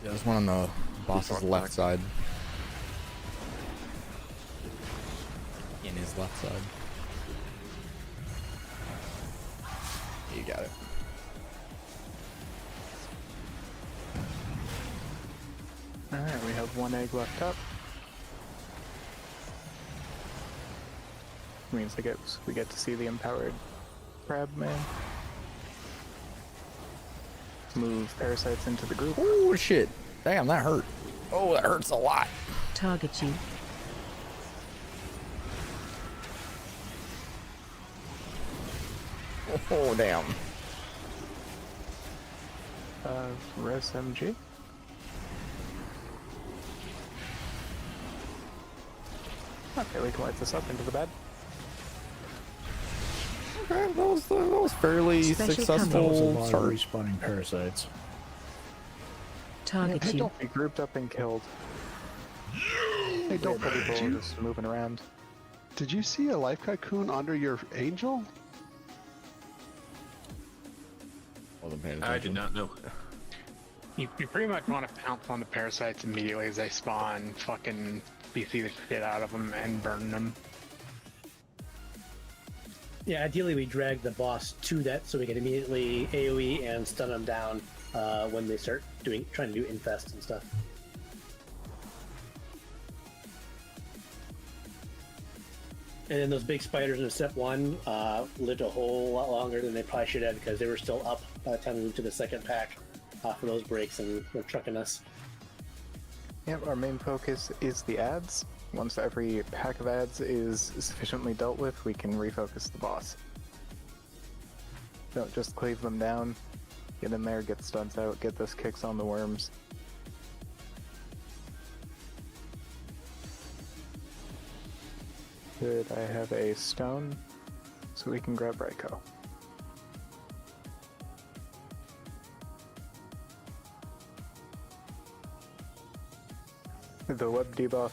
Yeah, there's one on the boss's left side. In his left side. You got it. Alright, we have one egg left up. Means we get to see the empowered crab man. Move parasites into the group. Oh shit. Damn, that hurt. Oh, that hurts a lot. Target you. Oh, damn. Res MG. Okay, we can light this up into the bed. Okay, that was fairly Special successful start. Respawning parasites. Target They you. don't be grouped up and killed. Hey, don't People just moving around. Did you see a life cocoon under your angel? Wasn't paying I did attention. not know. You pretty much want to pounce on the parasites immediately as they spawn, fucking BC the shit out of them and burn them. Yeah, ideally we drag the boss to that so we can immediately AoE and stun them down when they start trying to do infest and stuff. And then those big spiders in step 1 lived a whole lot longer than they probably should have because they were still up by the time we moved to the second pack for those breaks and were trucking us. Yep, our main focus is the ads. Once every pack of ads is sufficiently dealt with, we can refocus the boss. Don't just cleave them down. Get in there, get stunts out, get those kicks on the worms. Good, I have a stone, so we can grab Raikou. The web debuff,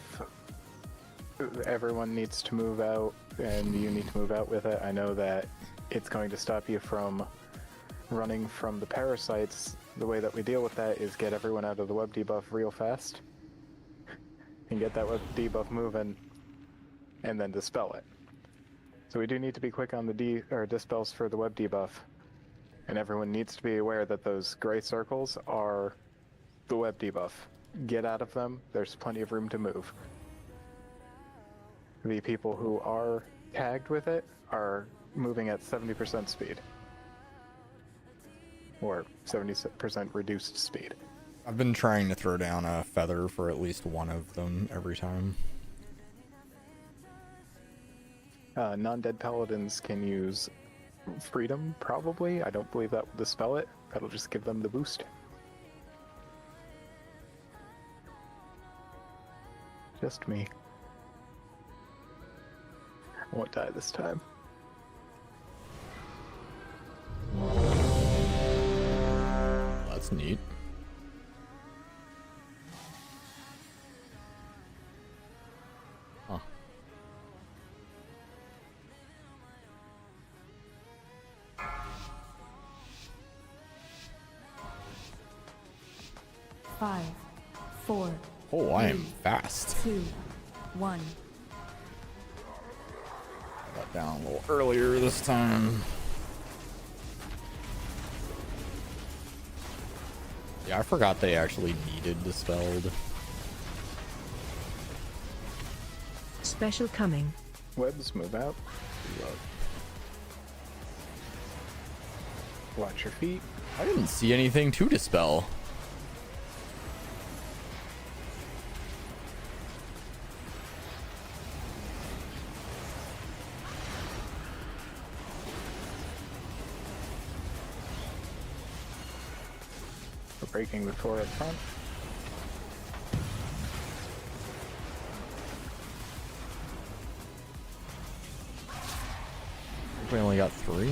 everyone needs to move out, and you need to move out with it. I know that it's going to stop you from running from the parasites. The way that we deal with that is get everyone out of the web debuff real fast, and get that web debuff moving, and then dispel it. So we do need to be quick on the dispels for the web debuff, and everyone needs to be aware that those gray circles are the web debuff. Get out of them, there's plenty of room to move. The people who are tagged with it are moving at 70% speed. Or 70% reduced speed. I've been trying to throw down a feather for at least one of them every time. Non-dead paladins can use freedom, probably. I don't believe that will dispel it. That'll just give them the boost. Just me. I won't die this time. That's neat. Huh. Five, four, Oh, I am fast. 2, 1. I got down a little earlier this time. Yeah, I forgot they actually needed dispelled. Special coming. Webs, move out. Watch your feet. I didn't see anything to dispel. We're breaking the core up front. We only got 3.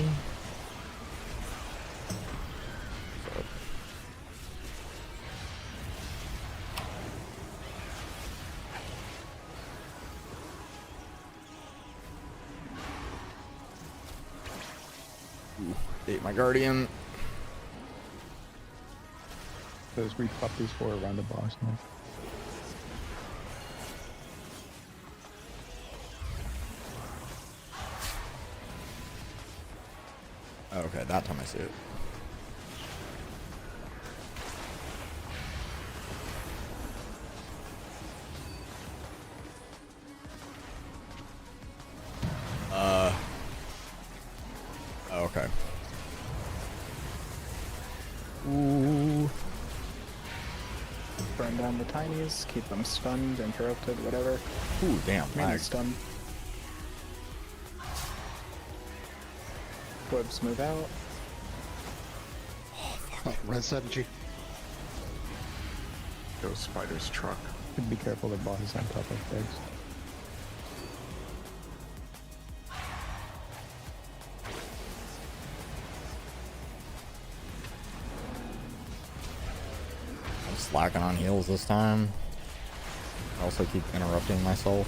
Ooh, ate my guardian. Those we pop these four around the boss now. Okay, that time I see it. Okay. Ooh. Burn down the tinies, keep them stunned, interrupted, whatever. Ooh, damn, Mainly lag. stunned. Webs move out. Oh, res energy. Go spider's truck. Be careful, the boss is on top of things. I'm slacking on heals this time. I also keep interrupting myself.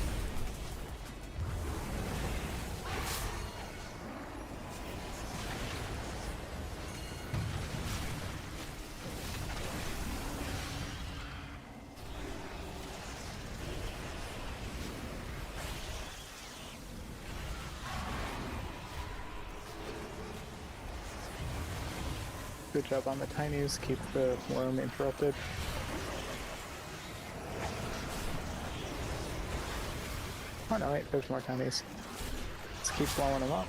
Good job on the tinies, keep the worm interrupted. Oh no, wait, there's more tinies. Let's keep blowing them up.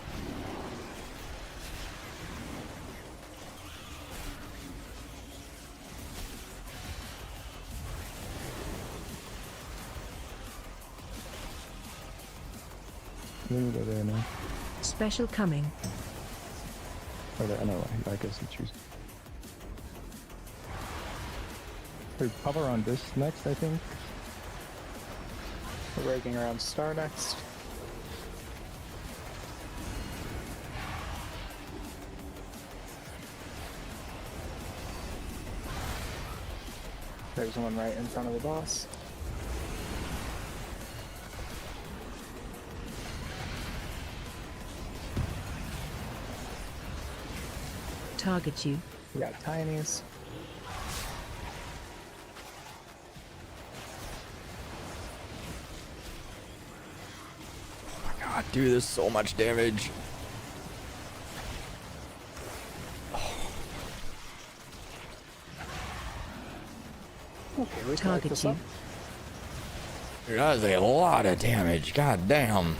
You can go there now. Special coming. Or there, no, I guess you choose. We hover on this next, I think. We're raking around star next. There's one right in front of the boss. Target you. We got tinies. God, dude, there's so much damage. Okay, we Target this you. up. Dude, that is a lot of damage. God damn.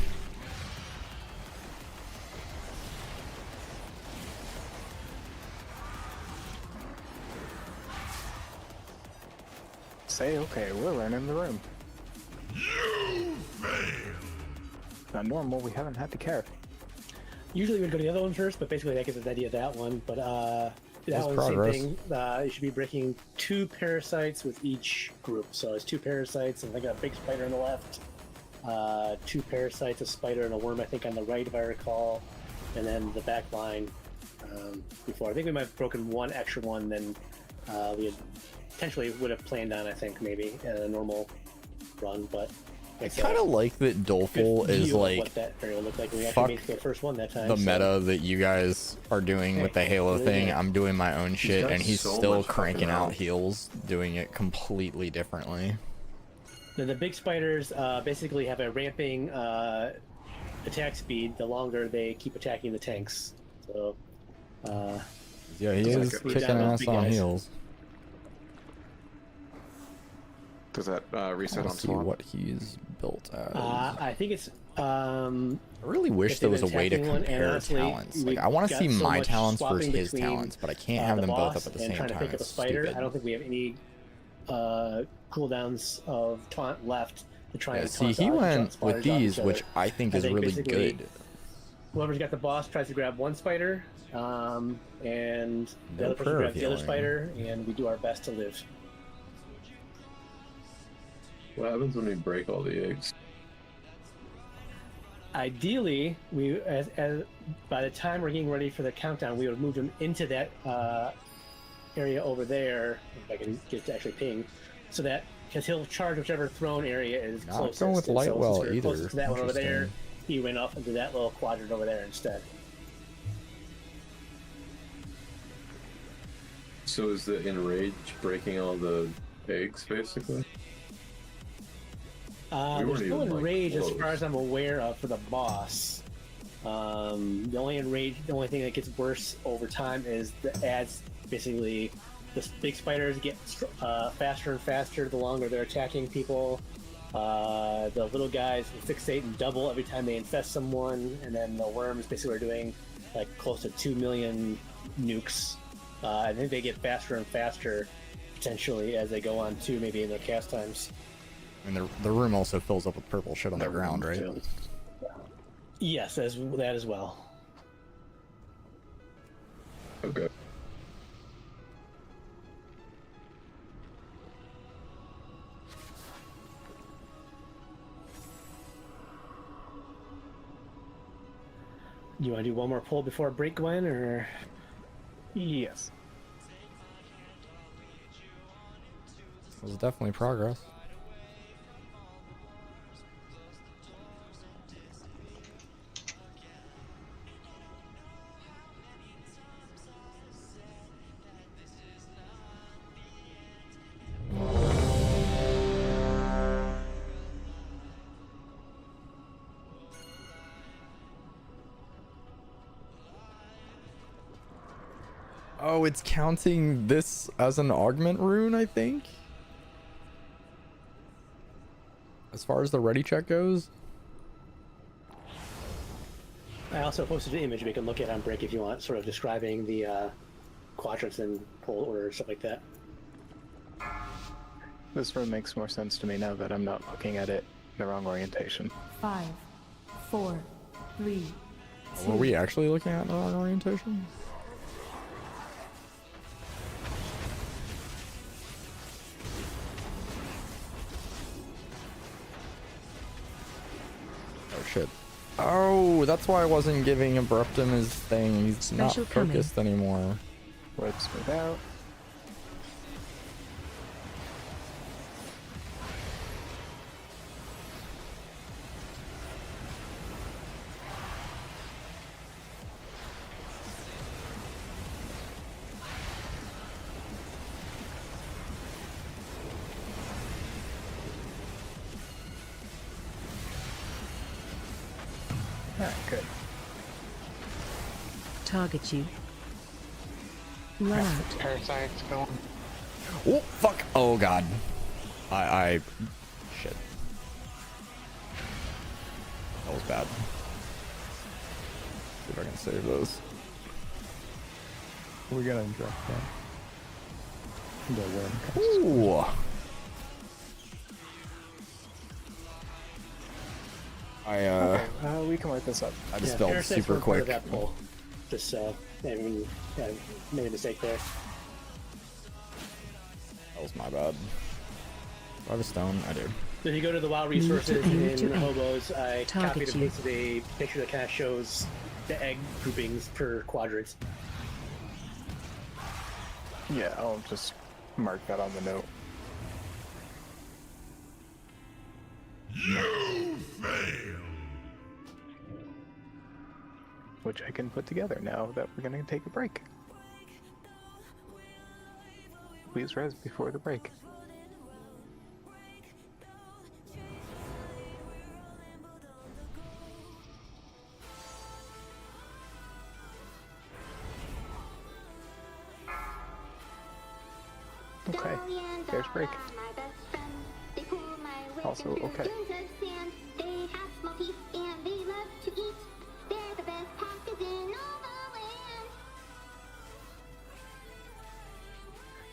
Say, okay, we're learning the room. Not normal, we haven't had to care. Usually we'd go to the other one first, but basically that gives us an idea of that one. But that That's one's progress. same thing. You should be breaking 2 parasites with each group. So it's 2 parasites, and I got a big spider on the left. 2 parasites, a spider, and a worm, I think, on the right, if I recall. And then the back line before. I think we might have broken one extra one than we had potentially would have planned on, I think, maybe, in a normal run. But I it's kind of like that Doleful good is view of like what that area looked like. We fuck actually made the first one that time. the so- meta that you guys are doing with the Halo really thing. good. I'm doing my own shit, got and he's so still much fucking cranking out health. heals, doing it completely differently. The big spiders basically have a ramping attack speed the longer they keep attacking the tanks. So, Yeah, he Does is that- kicking down those ass big on guys. heals. Does that reset Let's on see slot? what he's built as. I think it's. I really wish if there they've was a been way to attacking one, and compare honestly, talents. Like, we've I want to got see so my much talents versus swapping his between, talents, but I can't have the them both boss up at the and same trying time. to pick up a It's spider. stupid. I don't think we have any cooldowns of taunt left to try Yeah, and see, taunt he taunt went spiders with off these, each which other. I think I is think really basically good. Whoever's got the boss tries to grab one spider, and the No other person prayer grabs the other healing. spider, and we do our best to live. What happens when we break all the eggs? Ideally, we as by the time we're getting ready for the countdown, we would have moved him into that area over there. If I can get it to actually ping, so that because he'll charge whichever throne area is Not closest. going with And so Lightwell since we're closest either. to that one over there, Interesting. he went off into that little quadrant over there instead. So is the enrage breaking all the eggs, basically? There's weren't no even, like, enrage as close. far as I'm aware of for the boss. The only thing that gets worse over time is the ads. Basically, the big spiders get faster and faster the longer they're attacking people. The little guys fixate and double every time they infest someone, and then the worms basically are doing like close to 2 million nukes. I think they get faster and faster potentially as they go on too, maybe in their cast times. I mean, the room also fills up with purple shit on the ground, right? Too. Yes, that as well. Okay. Do you want to do one more pull before break, Gwen, or? Yes. It was definitely progress. Oh, it's counting this as an augment rune, I think? As far as the ready check goes? I also posted an image we can look at on break if you want, sort of describing the quadrants and pull order, stuff like that. This room makes more sense to me now that I'm not looking at it in the wrong orientation. 5, 4, 3, Were we actually looking at the wrong orientation? Oh shit. Oh, that's why I wasn't giving Abruptum his thing. He's not Special coming. focused anymore. Let's move out. Alright, good. Target you. Run out. Parasites going. Oh, fuck. Oh, God. I... Shit. That was bad. See if I can save those. We gotta drop that. The worm comes. Ooh. Okay, we can work this up. I just Yeah, felt parasites super weren't part of quick. that pull. Just made a mistake there. That was my bad. Do I have a stone? I do. So if you go to the WoW Need to resources aim in to egg. Hobos, I Target copied and you. pasted a picture that kind of shows the egg groupings per quadrant. Yeah, I'll just mark that on the note. Which I can put together now that we're gonna take a break. Please res before the break. Okay, there's break. Also, okay.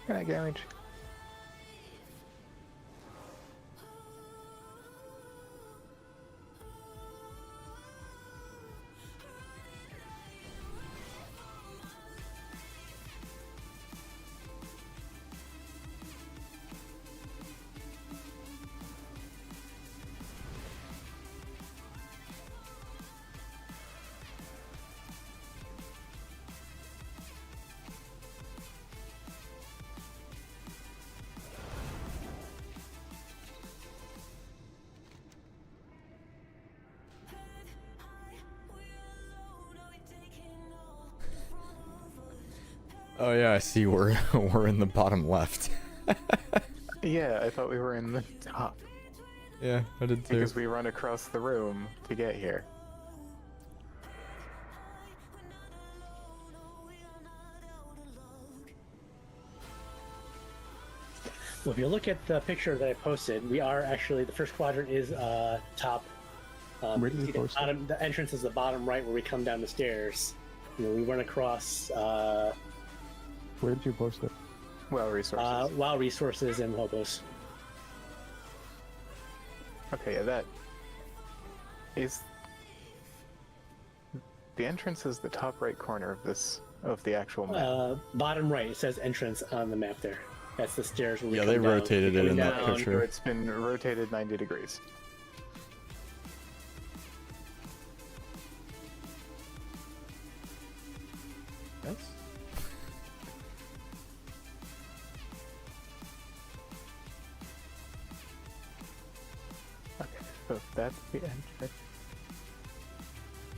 Good night, damage. Oh yeah, I see. We're we're in the bottom left. Yeah, I thought we were in the top Yeah, I did too. because we run across the room to get here. Well, if you look at the picture that I posted, we are actually, the first quadrant is top. Where did you see the post it? bottom, the entrance is the bottom right where we come down the stairs. You know, we run across Where did you post it? Well, resources. WoW resources and hobos. Okay, yeah, that is the entrance is the top right corner of the actual map. Bottom right, it says entrance on the map there. That's the stairs where we Yeah, come they down. rotated it Going in that down. picture. It's been rotated 90 degrees. Yes. Okay, so that's the entrance.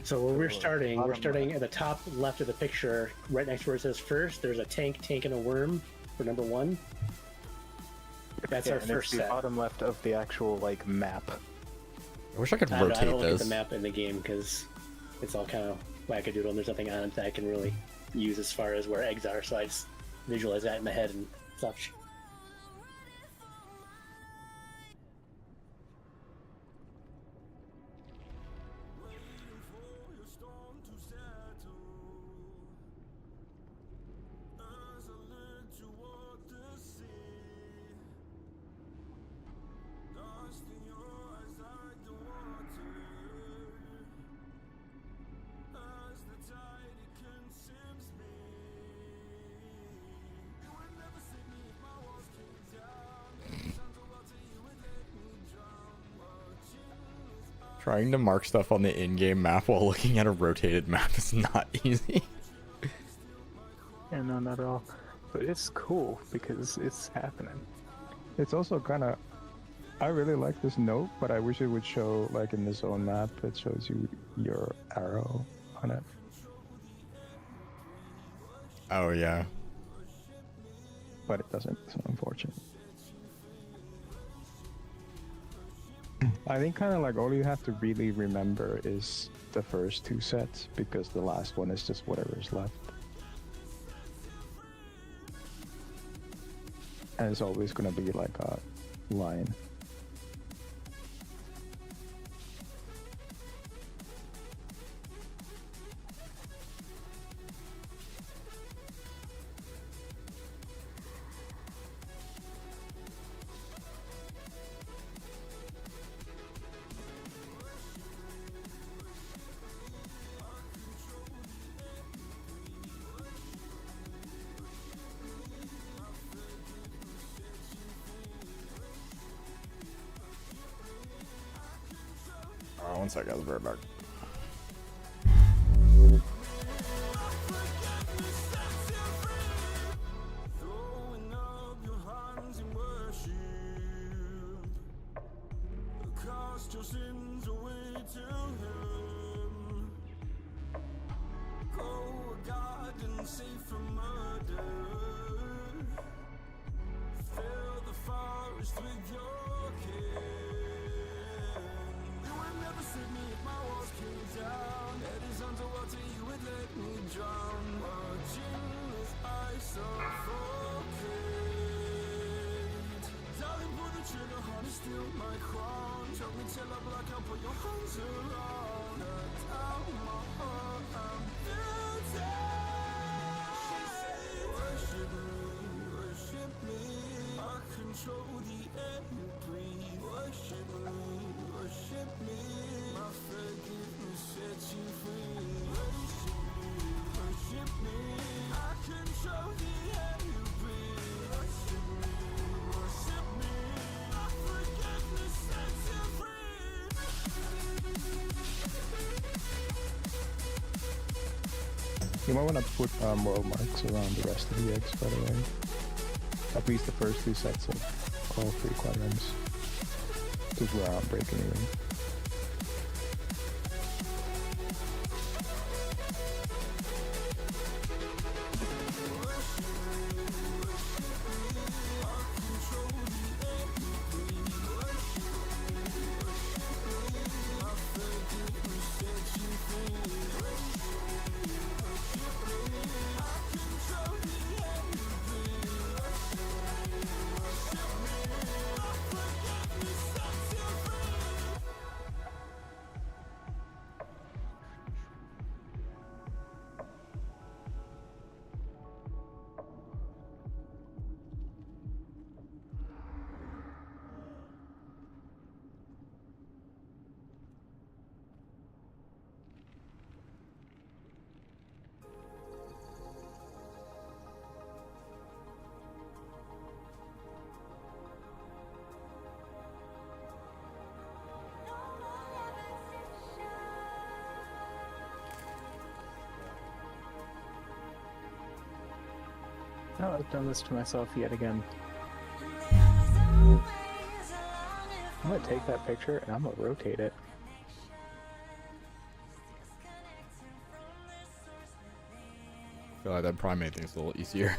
So where we're starting Bottom at the top left of the picture, right next to where it says first. There's a tank, and a worm for number 1. That's Yeah, our and first it's the set. bottom left of the actual like map. I wish I could I don't rotate look at this. the map in the game because it's all kind of wackadoodle and there's nothing on it that I can really use as far as where eggs are, so I just visualize that in my head and such. Trying to mark stuff on the in-game map while looking at a rotated map is not easy. Yeah, no, not at all. But it's cool because it's happening. It's also kind of. I really like this note, but I wish it would show, like in the zone map, it shows you your arrow on it. Oh yeah. But it doesn't, so unfortunate. I think kind of like all you have to really remember is the first 2 sets, because the last one is just whatever's left. And it's always going to be like a line. Oh, one sec, guys. I'll be right back. You might want to put world marks around the rest of the eggs, by the way. At least the first 2 sets of all 3 quadrants. Because we're out breaking the ring. Oh, I've done this to myself yet again. I'm gonna take that picture and I'm gonna rotate it. I feel like that probably made things a little easier.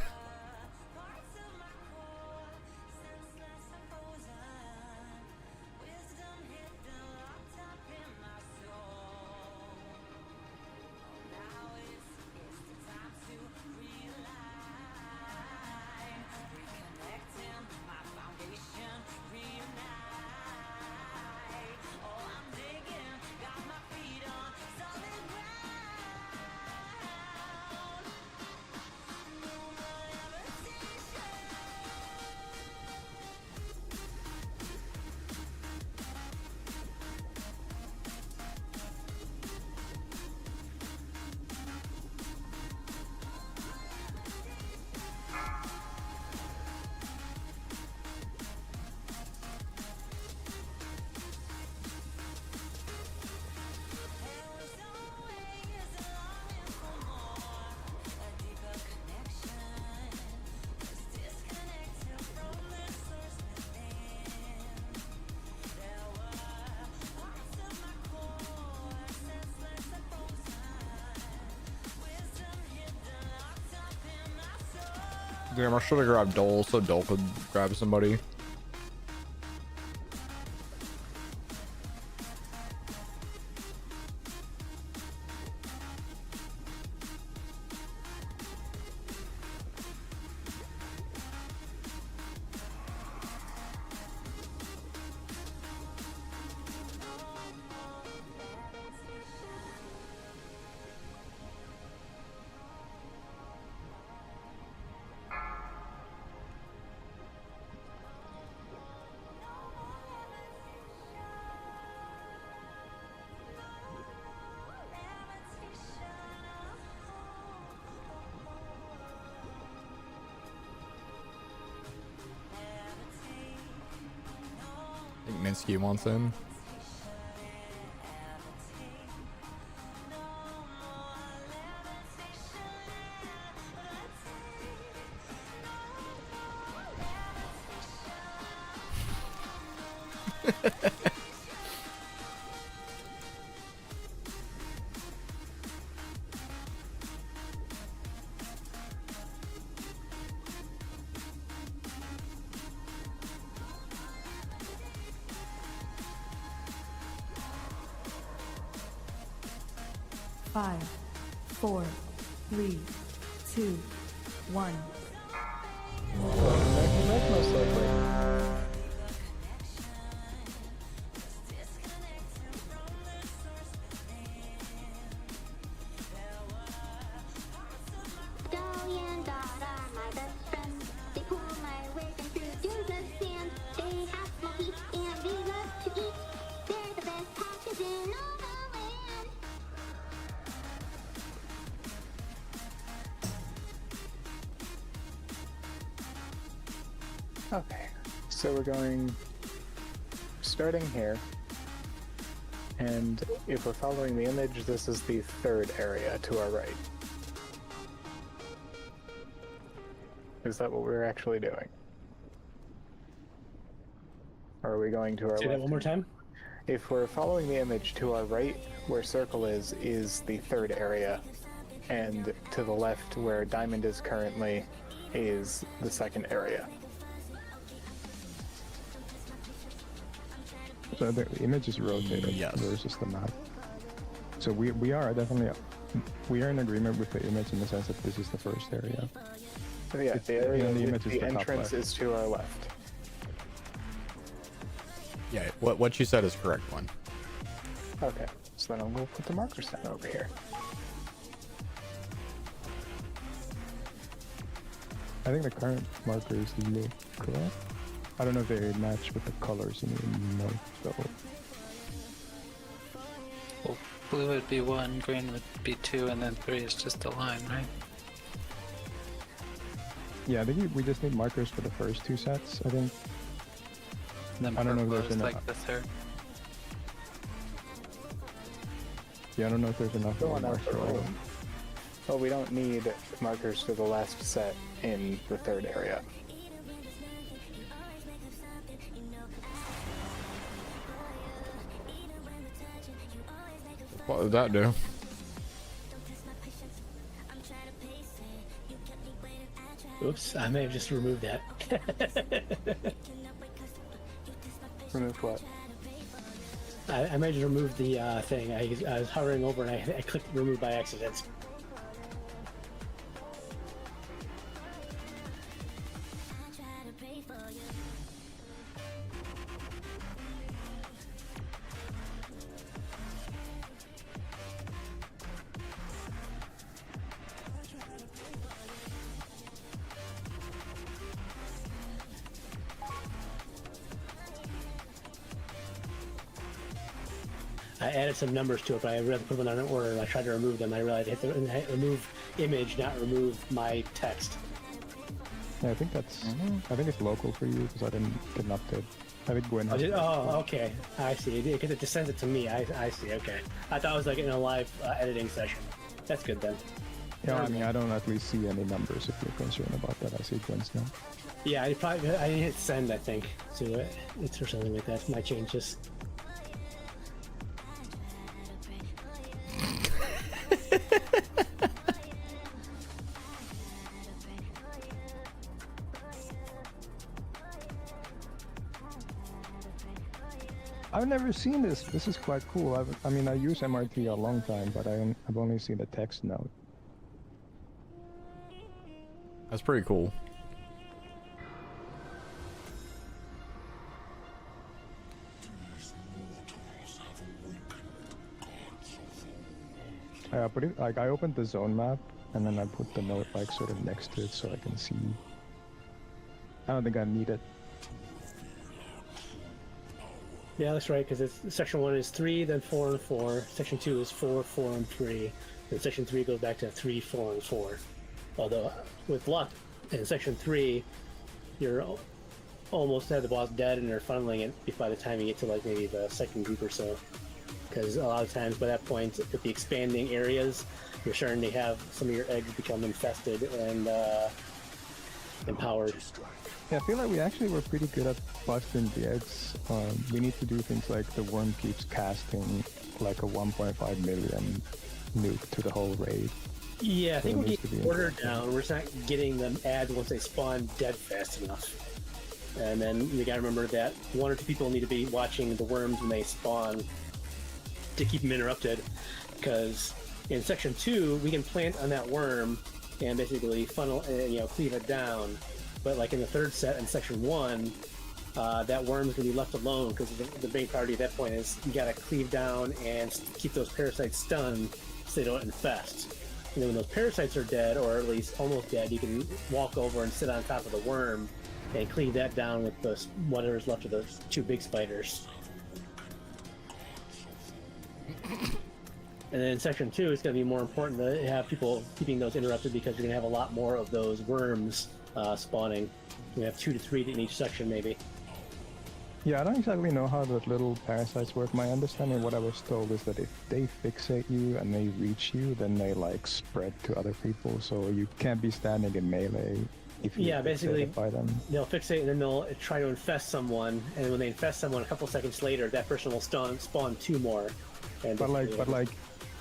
Damn, I should have grabbed Dole so Dole could grab somebody. I think Minsky wants in. Five, four, three, two, one. Back most likely. Dolly and Dot are my best friends. They pull my weight and through dunes of sand. They have smoky and we love to eat. They're the best patches in all the land. Okay, so we're going starting here, and if we're following the image, this is the third area to our right. Is that what we're actually doing? Or are we going to our Say that left? one more time. If we're following the image to our right, where circle is the third area, and to the left, where diamond is currently, is the second area. So the image is rotated Yes. versus the map. So we are definitely in agreement with the image in the sense that this is the first area. So yeah, It's- the area, the with image is the the top entrance left. is to our left. Yeah, what you said is correct, one. Okay, so then I'm going to put the markers down over here. I think the current markers look correct. I don't know if they match with the colors in the note though. Well, blue would be 1, green would be 2, and then 3 is just a line, right? Yeah, I think we just need markers for the first two sets, I think. And then I don't know if purple there's is enough. like the third. Yeah, I don't know if there's enough Go on out marks for for all all of of them. Well, we don't need markers for the last set in the third area. What did that do? Oops, I may have just removed that. Removed what? I may have just removed the thing. I was hovering over and I clicked remove by accident. I added some numbers to it, but I read put them in order and I tried to remove them. I realized I hit the remove image, not remove my text. Yeah, I think that's. I think it's local for you because I didn't get an update. I think Gwen. Has Okay. I see. Because it just sends it to me. I see. Okay. I thought it was like in a live editing session. That's good then. Yeah, I mean, I don't at least see any numbers if you're concerned about that. I see Gwen's now. Yeah, I didn't hit send. I think to it. It's or something like that. My changes. I've never seen this. This is quite cool. I mean, I use MRT a long time, but I've only seen the text note. That's pretty cool. I put it like I opened the zone map and then I put the note like sort of next to it so I can see. I don't think I need it. Yeah, that's right, because section 1 is 3, then 4 and 4. Section 2 is 4, 4 and 3. And section 3 goes back to 3, 4 and 4. Although, with luck, in section 3, you're almost have the boss dead and they're funneling it by the time you get to like maybe the second group or so. Because a lot of times by that point, with the expanding areas, you're starting to have some of your eggs become infested and empowered. Yeah, I feel like we actually were pretty good at busting the eggs. We need to do things like the worm keeps casting like a 1.5 million nuke to the whole raid. Yeah, I think we get the order down. We're just not getting them ads once they spawn dead fast enough. And then you gotta remember that 1 or 2 people need to be watching the worms when they spawn to keep them interrupted. Because in section 2, we can plant on that worm and basically funnel, cleave it down. But like in the third set in section 1, that worm's gonna be left alone because the main priority at that point is you gotta cleave down and keep those parasites stunned so they don't infest. And then when those parasites are dead, or at least almost dead, you can walk over and sit on top of the worm and cleave that down with whatever's left of those 2 big spiders. And then in section 2, it's going to be more important to have people keeping those interrupted because you're going to have a lot more of those worms spawning. We have 2 to 3 in each section, maybe. Yeah, I don't exactly know how the little parasites work. My understanding, what I was told, is that if they fixate you and they reach you, then they like spread to other people. So you can't be standing in melee if you basically by them. They'll fixate and then they'll try to infest someone. And when they infest someone, a couple seconds later, that person will spawn 2 more. And but like,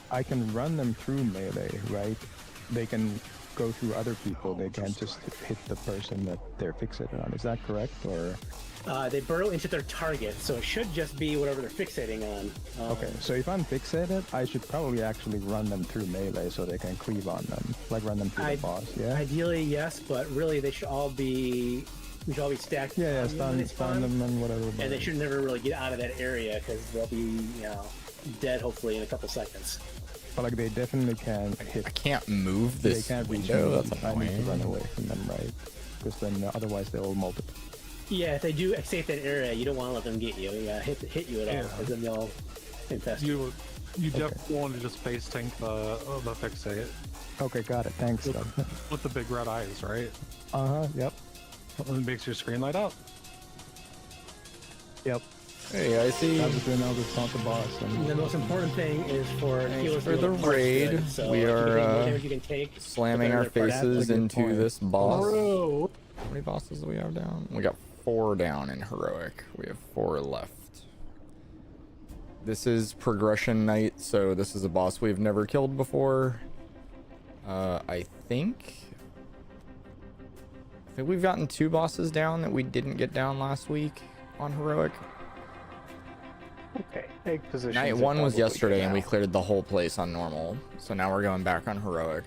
I can run them through melee, right? They can go through other people. They can't just hit the person that they're fixated on. Is that correct, or? They burrow into their target, so it should just be whatever they're fixating on. Okay, so if I'm fixated, I should probably actually run them through melee so they can cleave on them, like run them through the boss. Yeah. Ideally, yes, but really they should all be. We should all be stacked. Yeah, stun them and whatever. And they should never really get out of that area because they'll be, dead hopefully in a couple seconds. But like they definitely can hit. I can't move this they can't window. That's annoying. I need to run away from them, right? Because then otherwise they'll multiply. Yeah, if they do escape that area, you don't want to let them get you. Yeah, hit you at all, because then they'll infest you. You definitely want to just face tank the fixate. Okay, got it. Thanks. With the big red eyes, right? Yep. It makes your screen light up. Yep. Hey, I see. Obviously now it's not the boss. The most important thing is for healers for to the know parts raid. good, so We if you are can take more damage you can take, slamming the our better their faces parts. into this boss. Bro. How many bosses do we have down? We got 4 down in heroic. We have 4 left. This is progression night, so this is a boss we've never killed before. I think we've gotten 2 bosses down that we didn't get down last week on heroic. Okay, egg position. Night 1 was yesterday, and we cleared the whole place on normal. So now we're going back on heroic.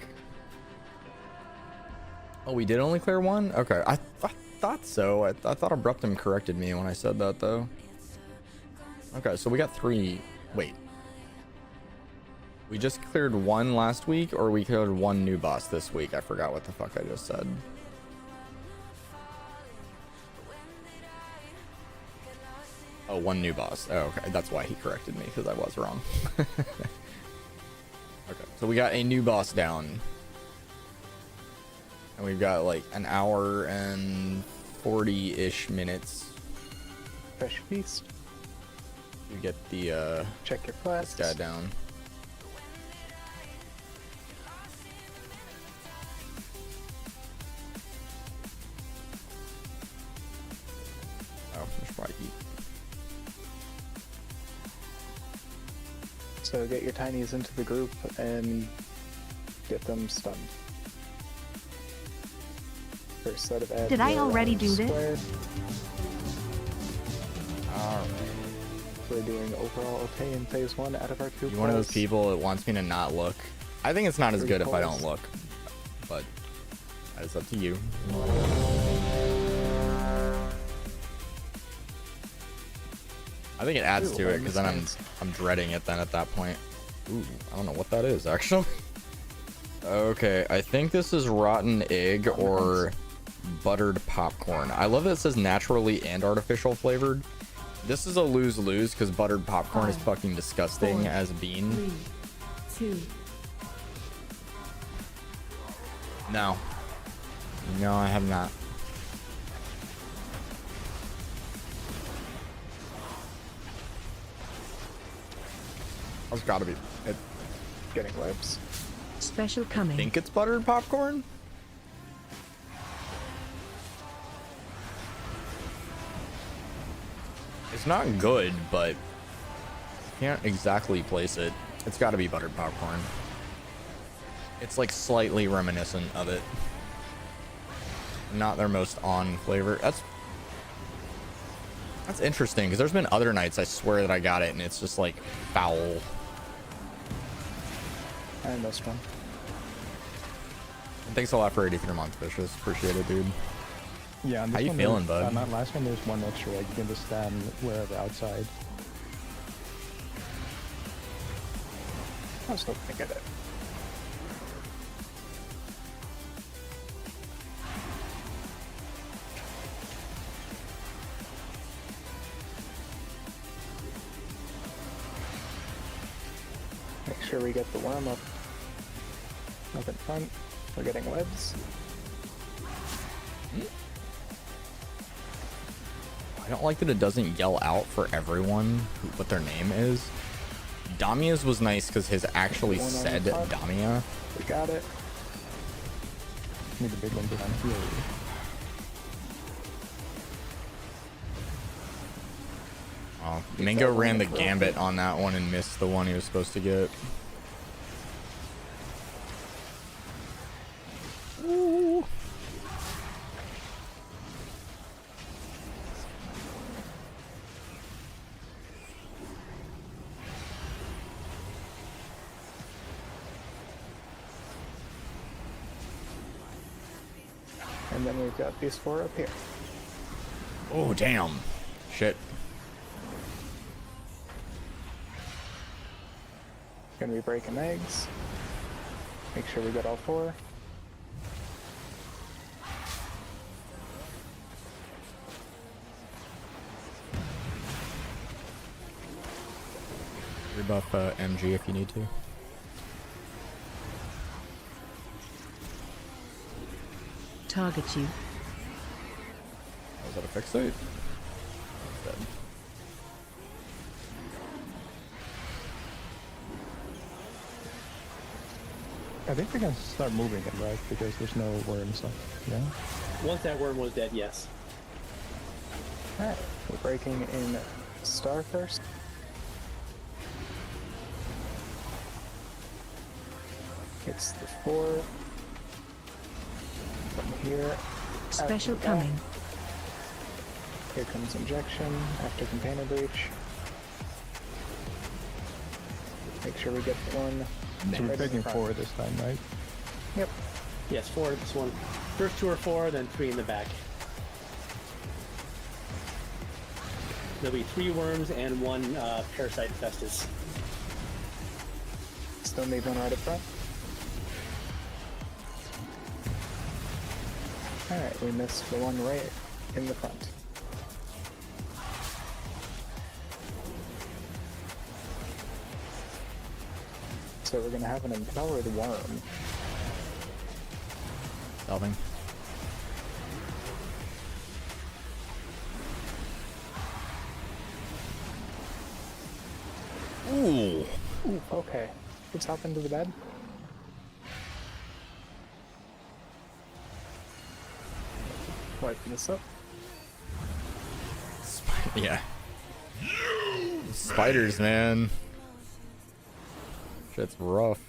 Oh, we did only clear 1? Okay, I thought so. I thought Abruptum corrected me when I said that, though. Okay, so we got 3. Wait. We just cleared 1 last week, or we cleared 1 new boss this week? I forgot what the fuck I just said. Oh, 1 new boss. Oh, okay. That's why he corrected me, because I was wrong. Okay, so we got a new boss down. And we've got like an hour and 40-ish minutes. Fresh feast. You get the check your class. This guy down. Oh, we should probably eat. So get your tinies into the group and get them stunned. First set of ads. Did I already do this? Alright. We're doing overall okay in phase 1 out of our 2 You're one of those calls. people that wants me to not look. I think it's not as 3 good if I calls. don't look. But that is up to you. I think it adds to it because then I'm dreading it then at that point. Ooh, I don't know what that is actually. Okay, I think this is rotten egg or buttered popcorn. I love that it says naturally and artificial flavored. This is a lose-lose because buttered popcorn is fucking disgusting as a bean. 3, 2. No. No, I have not. That's gotta be it. Getting webs. Special coming. I think it's buttered popcorn. It's not good, but can't exactly place it. It's got to be buttered popcorn. It's like slightly reminiscent of it. Not their most on flavor. That's interesting because there's been other nights I swear that I got it and it's just like foul. I missed one. And thanks a lot for 83 months, Vicious. Appreciate it, dude. Yeah. How you feeling, bud? On that last one, there's 1 extra egg. You can just stand wherever outside. I was hoping to get it. Make sure we get the worm up in front. We're getting webs. I don't like that it doesn't yell out for everyone what their name is. Damia's was nice because his actually One on said the top. Damia. We got it. Need a big one behind here. Oh, Mingo ran the gambit on that one and missed the one he was supposed to get. Ooh. And then we've got these 4 up here. Oh, damn. Shit. Gonna be breaking eggs. Make sure we get all 4. Rebuff MG if you need to. Target you. Was that a fixate? Dead. I think we can start moving it, right? Because there's no worms left. Yeah. Once that worm was dead, yes. Alright, we're breaking in Star first. It's the 4 from here. out Special to the back. coming. Here comes injection after container breach. Make sure we get the one. So we're right in taking front. 4 this time, right? Yep. Yes, 4 this one. First 2 are 4, then 3 in the back. There'll be 3 worms and 1 parasite infestus. Still need one right up front. Alright, we missed the one right in the front. So we're gonna have an empowered worm. Delving. Ooh. Ooh, okay. Let's hop into the bed. Wiping this up. Yeah. Spiders, man. Shit's rough.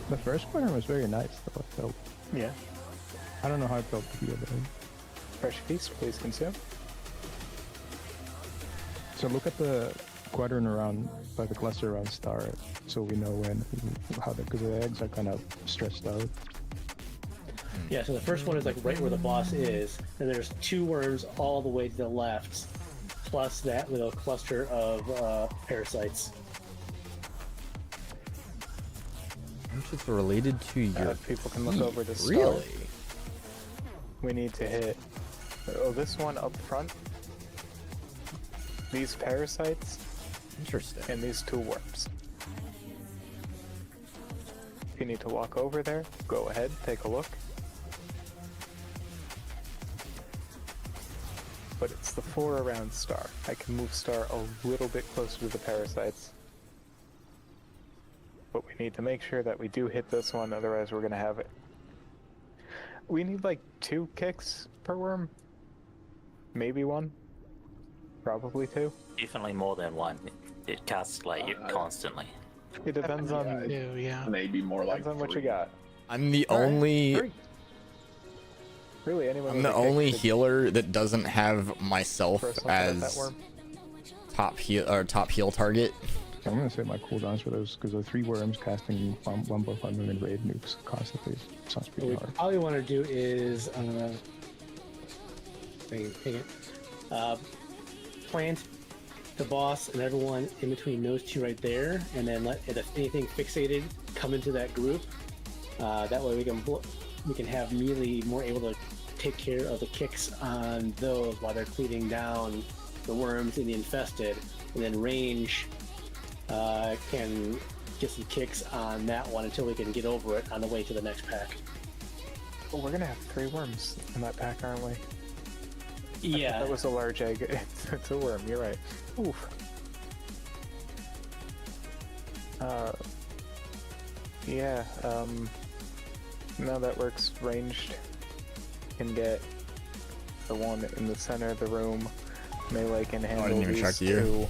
The first one was very nice, though. I felt. Yeah. I don't know how it felt to be though. Fresh feast, please consume. So look at the quadrant around, like the cluster around star, so we know how because the eggs are kind of stretched out. Yeah, so the first one is like right where the boss is, and there's 2 worms all the way to the left, plus that little cluster of parasites. Which is related to your people can look over the star. Really? We need to hit this one up front, these parasites, Interesting. and these 2 worms. If you need to walk over there, go ahead, take a look. But it's the 4 around star. I can move star a little bit closer to the parasites. But we need to make sure that we do hit this one, otherwise we're gonna have it. We need like 2 kicks per worm. Maybe 1. Probably 2. Definitely more than 1. It casts like you constantly. It depends on Maybe more like depends on what you 3. got. I'm the All right, only 3. Really, anyone I'm with the a kick only should healer that doesn't have myself throw something at that as worm. top heal target. I'm gonna say my cooldowns for those because the 3 worms casting 1.5 million raid nukes constantly sounds What pretty we hard. probably want to do is plant the boss and everyone in between those 2 right there, and then let if anything fixated come into that group. That way we can have melee more able to take care of the kicks on those while they're cleaving down the worms and the infested, and then range can get some kicks on that one until we can get over it on the way to the next pack. Well, we're gonna have 3 worms in that pack, aren't we? Yeah. That was a large egg. It's a worm, you're right. Oof. Yeah, now that works ranged. Can get the one in the center of the room. Melee can handle didn't even these check you. 2.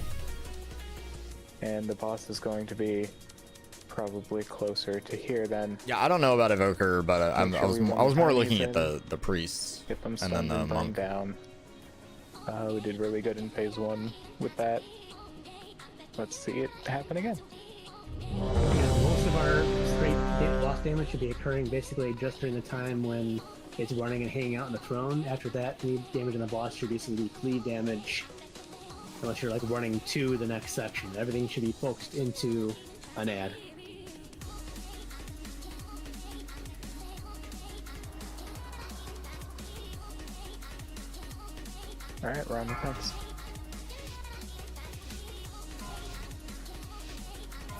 And the boss is going to be probably closer to here then. Yeah, I don't know about Evoker, but I was more looking at the priests Get them and then stunned the and burned monk. down. We did really good in phase 1 with that. Let's see it happen again. Most of our straight boss damage should be occurring basically just during the time when it's running and hanging out on the throne. After that, any damage on the boss should be some cleave damage, unless you're like running to the next section. Everything should be focused into an ad. Alright, we're on the fence.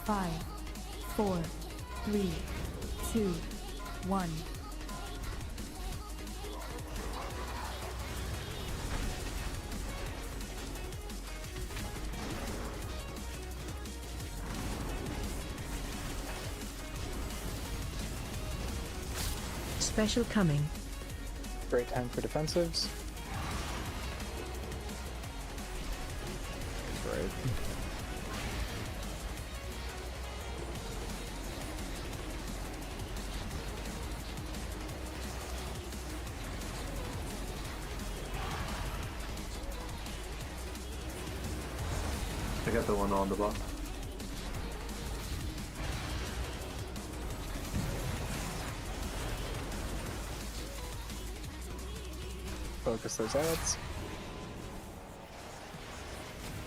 5, 4, 3, 2, 1. Special coming. Great time for defensives. That's right. I got the one on the block. Focus those ads.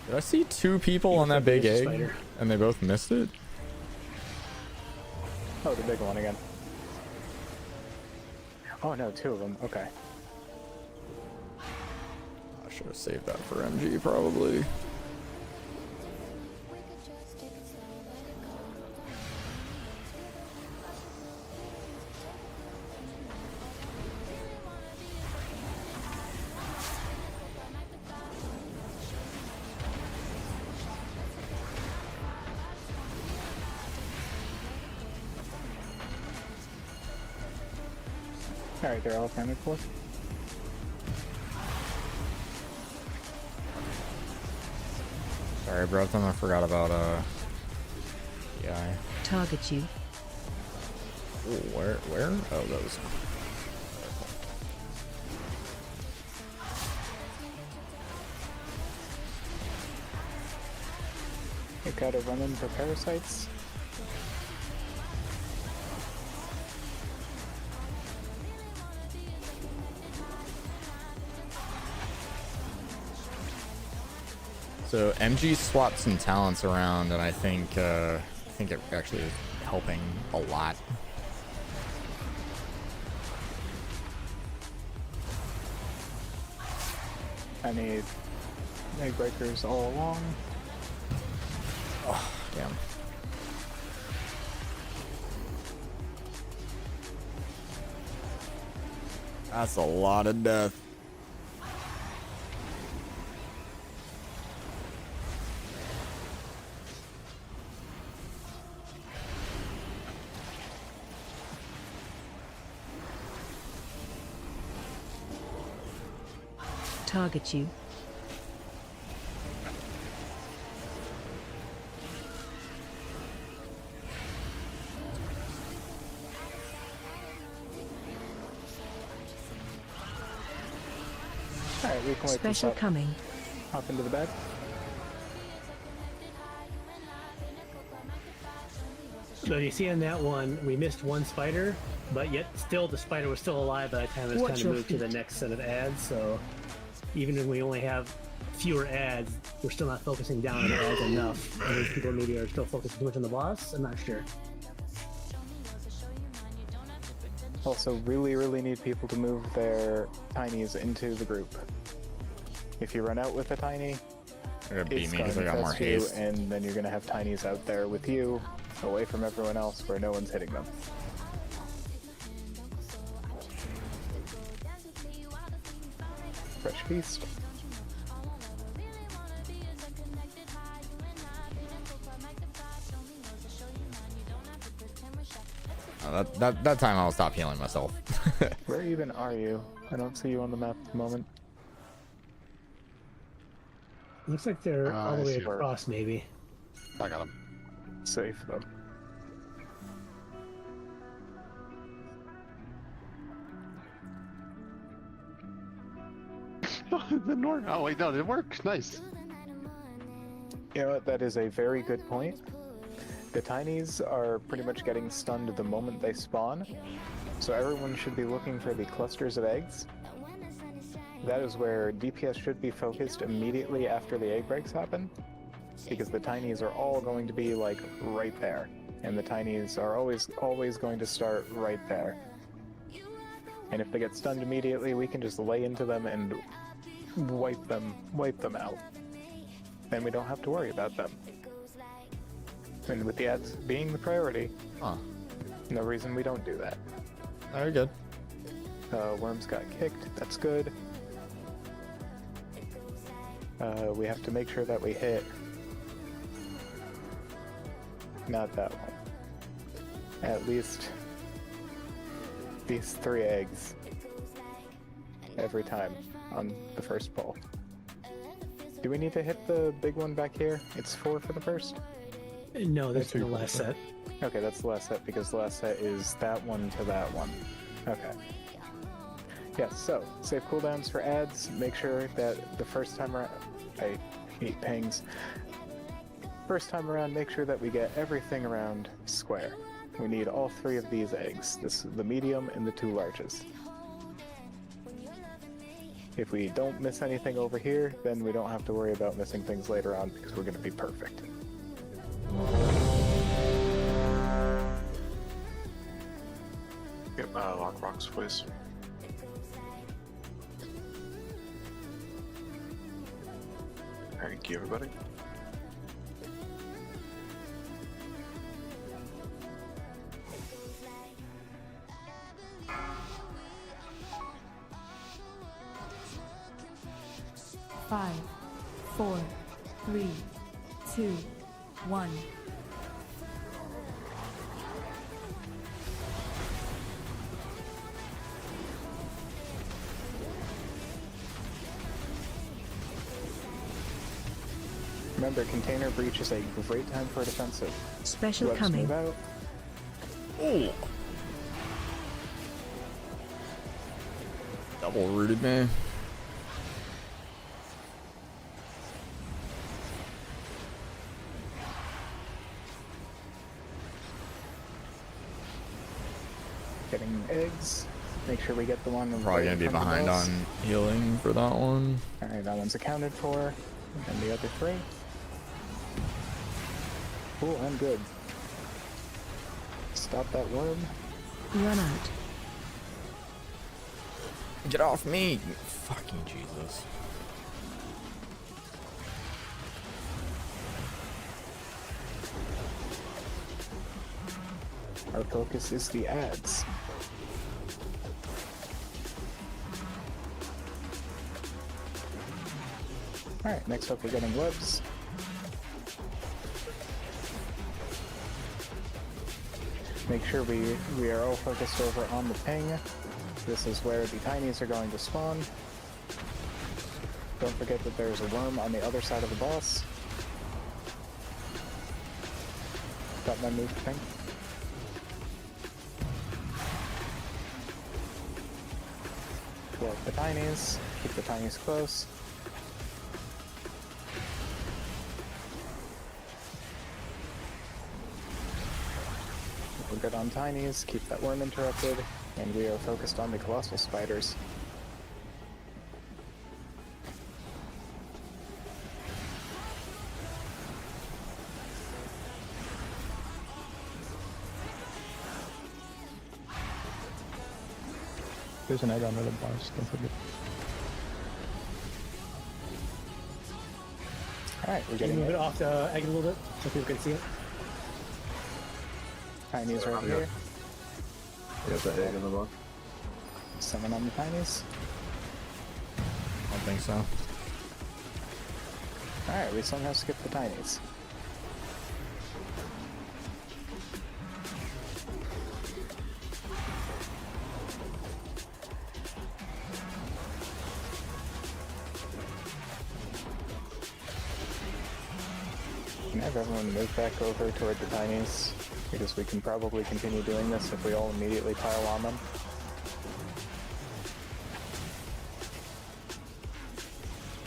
Did I see two people on that big egg Spider. and they both missed it? Oh, the big one again. Oh no, two of them. Okay. I should have saved that for MG probably. Alright, they're all accounted for. Sorry, bro. I forgot about yeah. Target you. Ooh, where? Oh, those. You gotta run in for parasites. So MG swapped some talents around, and I think it actually is helping a lot. I need egg breakers all along. Oh, damn. That's a lot of death. Target you. Alright, we can wait this Special up. coming. Hop into the bed. So you see on that one, we missed one spider, but yet still the spider was still alive by the time it was Watch time to your move to the feet. next set of ads. So even if we only have fewer ads, we're still not focusing down on the ads enough. I think people maybe are still focusing too much on the boss. I'm not sure. Also, really need people to move their tinies into the group. If you run out with a tiny, They're gonna beat it's me gonna because I got more infest you, haste. and then you're gonna have tinies out there with you, away from everyone else, where no one's hitting them. Fresh feast. That time I'll stop healing myself. Where even are you? I don't see you on the map at the moment. Looks like they're all the I way see where- across, maybe. I got him. Safe though. The north. Oh wait, no, it works. Nice. You know what? That is a very good point. The tinies are pretty much getting stunned the moment they spawn, so everyone should be looking for the clusters of eggs. That is where DPS should be focused immediately after the egg breaks happen, because the tinies are all going to be like right there, and the tinies are always going to start right there. And if they get stunned immediately, we can just lay into them and wipe them out. Then we don't have to worry about them. And with the ads being the priority, no reason we don't do that. Very good. Worms got kicked. That's good. We have to make sure that we hit. Not that one. At least these 3 eggs every time on the first pull. Do we need to hit the big one back here? It's 4 for the first? No, that's in the last set. Okay, that's the last set because the last set is that one to that one. Okay. Yes, so save cooldowns for ads. Make sure that the first time around, I hate pings. First time around, make sure that we get everything around square. We need all 3 of these eggs. This the medium and the 2 larges. If we don't miss anything over here, then we don't have to worry about missing things later on because we're going to be perfect. Yep, lock rocks, please. Thank you, everybody. Five, 4, 3, 2, 1. Remember, container breach is a great time for a defensive. Special Webs coming. move out. Oh. Double rooted me. Getting eggs. Make sure we get the one. Probably gonna be behind on healing for that one. Alright, that one's accounted for. And the other 3. Cool, I'm good. Stop that worm. Run out. Get off me! Fucking Jesus. Our focus is the ads. Alright, next up we're getting webs. Make sure we are all focused over on the ping. This is where the tinies are going to spawn. Don't forget that there's a worm on the other side of the boss. Got my move ping. Blow up the tinies. Keep the tinies close. We're good on tinies, keep that worm interrupted, and we are focused on the colossal spiders. There's an egg under the bars, don't forget. Alright, we're Can you getting move it off the egg a little bit so people can see it? tinies right here. You have the egg in the box? Summon on the tinies. I don't think so. Alright, we somehow skipped the tinies. Can I have everyone move back over toward the tinies? Because we can probably continue doing this if we all immediately pile on them.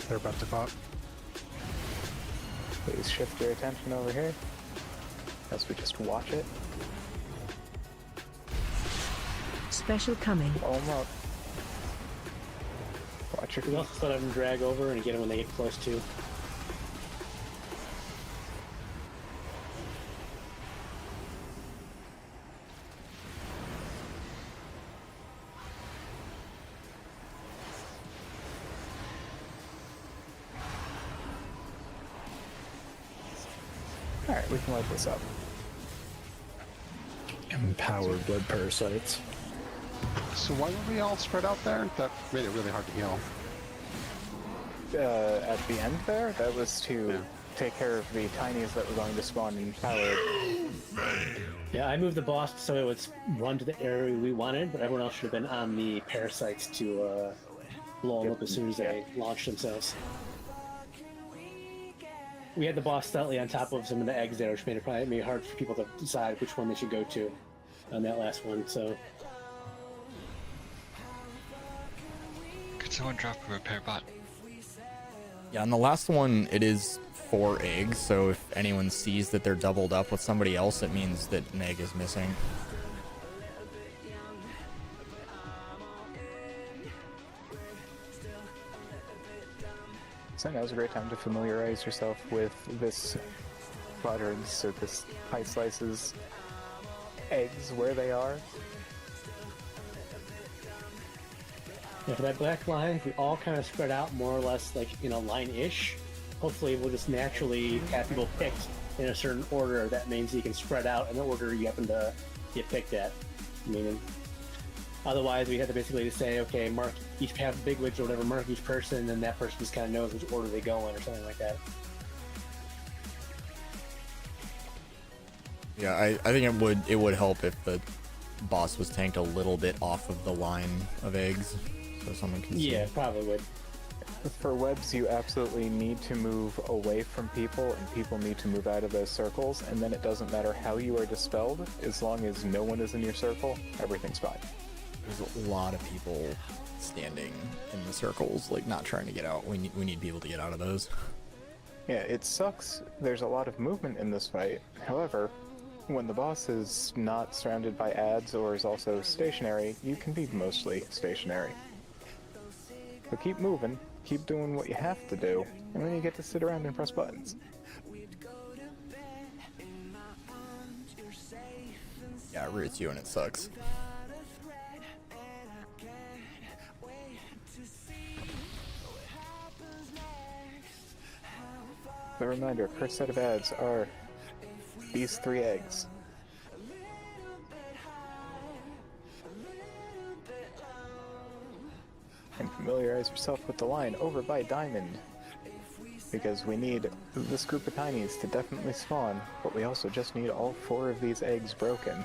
They're about to pop. Please shift your attention over here. As we just watch it. Special coming. Blow them up. Watch your We feet. also let them drag over and get them when they get close to. Alright, we can light this up. Empowered blood parasites. So why were we all spread out there? That made it really hard to heal. At the end there, that was to take care of the tinies that were going to spawn in powered. Yeah, I moved the boss so it would run to the area we wanted, but everyone else should have been on the parasites to blow them up as soon as they launch themselves. We had the boss slightly on top of some of the eggs there, which made it probably hard for people to decide which one they should go to on that last one, so... Could someone drop a repair bot? Yeah, on the last one, it is 4 eggs, so if anyone sees that they're doubled up with somebody else, it means that an egg is missing. So now's a great time to familiarize yourself with this quadrants, so this pie slices eggs, where they are. Yeah, for that black line, if we all kind of spread out more or less like in a line-ish, hopefully we'll just naturally have people picked in a certain order. That means you can spread out in the order you happen to get picked at. I mean, otherwise we have to basically say, okay, mark each path of bigwigs or whatever, mark each person, and then that person just kind of knows which order they go in or something like that. Yeah, I think it would help if the boss was tanked a little bit off of the line of eggs, so someone can see. Yeah, probably would. For webs, you absolutely need to move away from people, and people need to move out of those circles, and then it doesn't matter how you are dispelled, as long as no one is in your circle, everything's fine. There's a lot of people standing in the circles, like not trying to get out. We need people to get out of those. Yeah, it sucks. There's a lot of movement in this fight. However, when the boss is not surrounded by ads or is also stationary, you can be mostly stationary. So keep moving, keep doing what you have to do, and then you get to sit around and press buttons. Yeah, it roots you and it sucks. The reminder, first set of ads are these 3 eggs. And familiarize yourself with the line over by Diamond, because we need this group of tinies to definitely spawn, but we also just need all 4 of these eggs broken.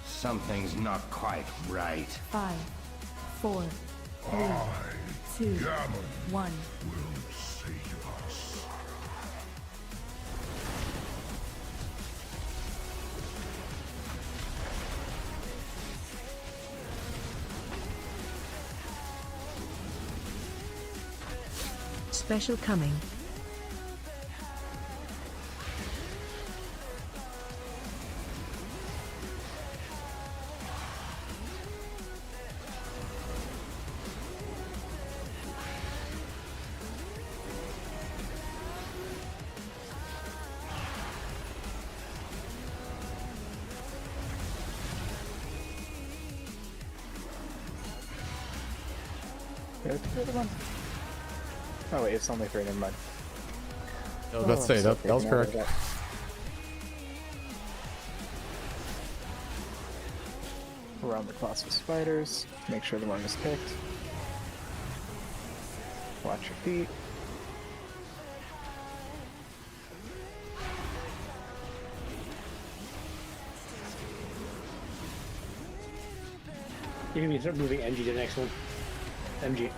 Something's not quite right. 5, 4, 3, 2, 1. Special coming. Oh wait, it's only 3, never mind. I was about to say, that was correct. Around the class of spiders, make sure the one is picked. Watch your feet. You can start moving MG to the next one. MG.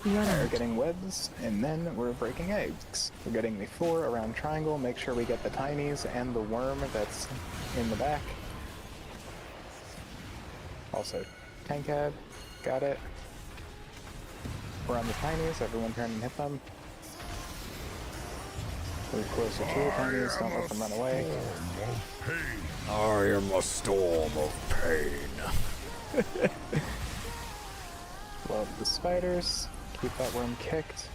We're getting webs, and then we're breaking eggs. We're getting the 4 around triangle, make sure we get the tinies and the worm that's in the back. Also, tank ad, got it. We're on the tinies, everyone turn and hit them. Move closer to the tinies, don't let them run away. I am a storm of pain. Blow up the spiders, keep that worm kicked.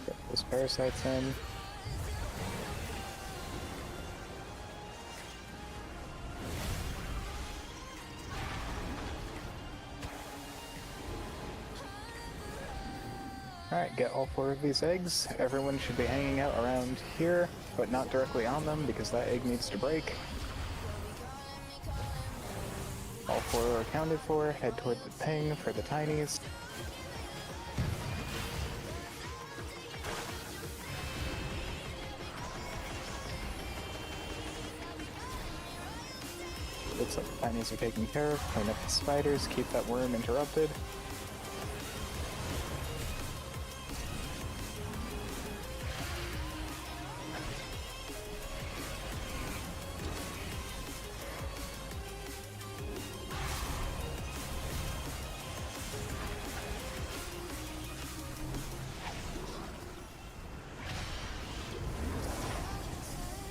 Get those parasites in. Alright, get all 4 of these eggs. Everyone should be hanging out around here, but not directly on them because that egg needs to break. All 4 are accounted for. Head toward the ping for the tinies. Looks like the tinies are taken care of. Clean up the spiders, keep that worm interrupted.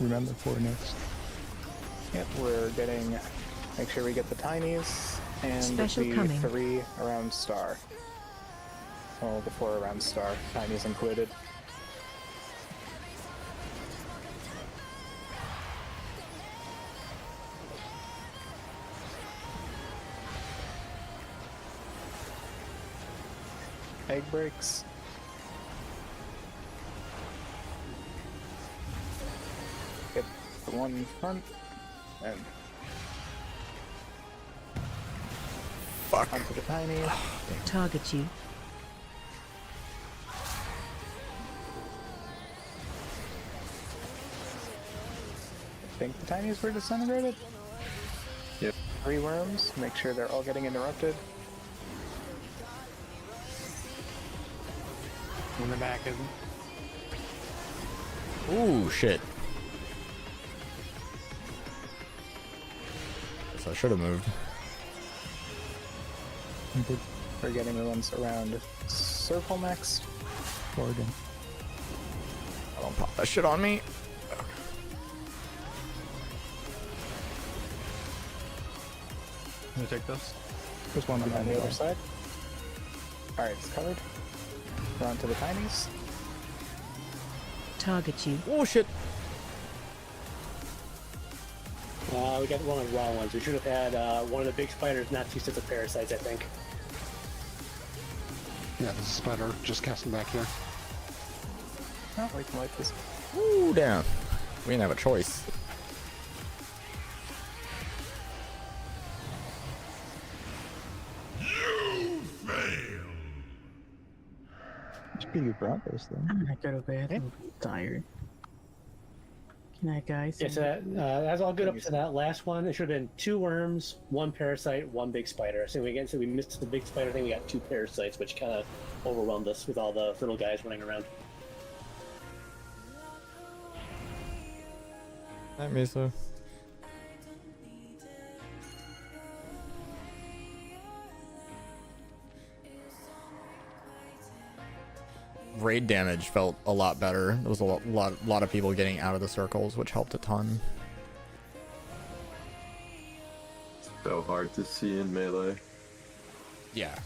Remember 4 next. Yep, we're getting... Make sure we get the tinies and Special the coming. 3 around star. Well, the 4 around star, tinies included. Egg breaks. Get the one in front and fuck onto the tiny. Target you. I think the tinies were disintegrated. Yep. 3 worms. Make sure they're all getting interrupted. In the back, isn't Ooh, shit. Guess I should have moved. We're getting the ones around circle next. Oregon. Don't pop that shit on me. Can you take this? There's one On behind the me. other side. Alright, it's covered. We're on to the tinies. Target you. Oh shit. We got one of the wrong ones. We should have had one of the big spiders, not 2 sets of parasites, I think. Yeah, there's a spider just casting back here. Oh, we can wipe this. Ooh, damn. We didn't have a choice. Speaking of Broncos, though. I'm gonna go to bed. I'm tired. Good night, guys. Yeah, so that's all good up to that last one. It should have been 2 worms, 1 parasite, 1 big spider. So we missed the big spider thing. We got 2 parasites, which kind of overwhelmed us with all the little guys running around. Night, Misa. Raid damage felt a lot better. There was a lot of people getting out of the circles, which helped a ton. So hard to see in melee. Yeah.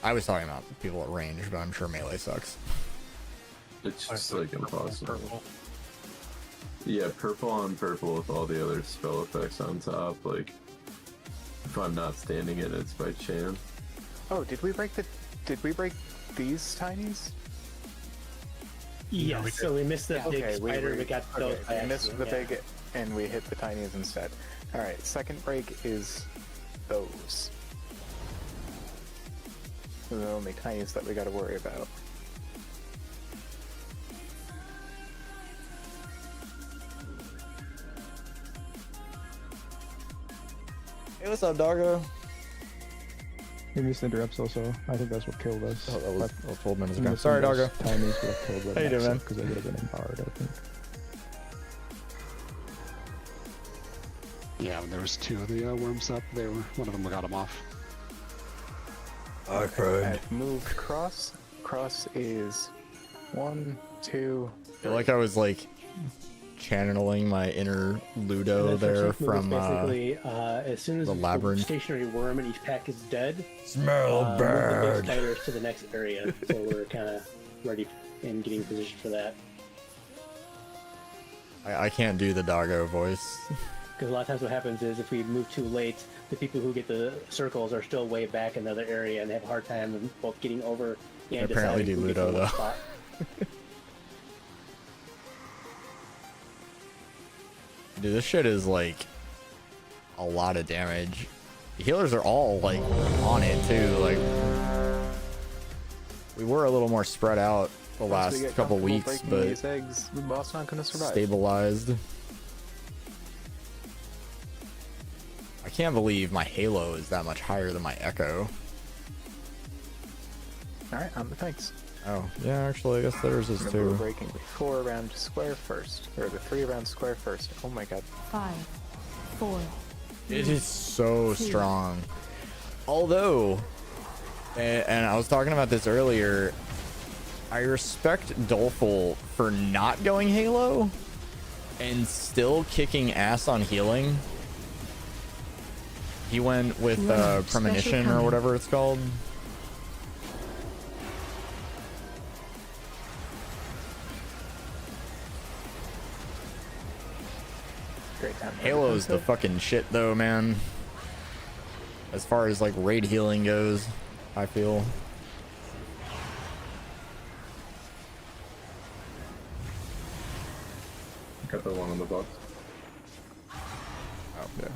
I was talking about people at range, but I'm sure melee sucks. It's just like impossible. Yeah, purple on purple with all the other spell effects on top. Like, if I'm not standing in it, it's by chance. Oh, did we break these tinies? Yeah, so we missed the big spider. We got those. We missed the big, and we hit the tinies instead. All right, second break is those. Those are the only tinies that we got to worry about. Hey, what's up, doggo? We missed interrupts also. I think that's what killed us. Oh, that was 12 minutes We ago. missed Sorry, those doggo. Tinies would have killed How you doing, man? Because they would have been empowered, I think. Yeah, when there was 2 of the worms up, one of them got them off. I cried. I've moved cross. Cross is 1, 2. I feel like I was like channeling my inner Ludo And then there first move is from basically as soon as the labyrinth. stationary worm in each pack is dead, Smell move the bad. big spiders to the next area. So we're kind of ready and getting positioned for that. I can't do the doggo voice. Because a lot of times what happens is if we move too late, the people who get the circles are still way back in the other area and they have a hard time both getting over and Apparently deciding do who gets Ludo, in what though. spot. Dude, this shit is like a lot of damage. The healers are all like on it too. Like we were a little more spread out the Once we last get couple comfortable weeks, breaking but these eggs, the boss not gonna survive. stabilized. I can't believe my Halo is that much higher than my Echo. Alright, on the tanks. Oh, yeah, actually, I guess theirs is Remember, we're too. breaking the 4 around square first, or the 3 around square first. Oh my god. 5, 4. It is so strong. Although, and I was talking about this earlier, I respect Doleful for not going Halo and still kicking ass on healing. He went with Premonition or whatever it's called. Great time. Halo's the fucking shit though, man. As far as like raid healing goes, I feel. Got the one on the box. Oh, yeah.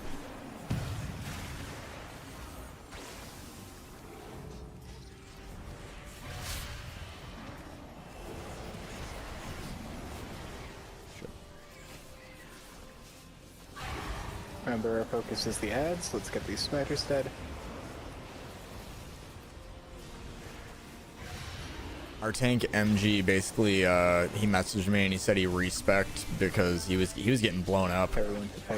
Remember, our focus is the ads. Let's get these spiders dead. Our tank MG basically he messaged me and he said he respect because he was getting blown up.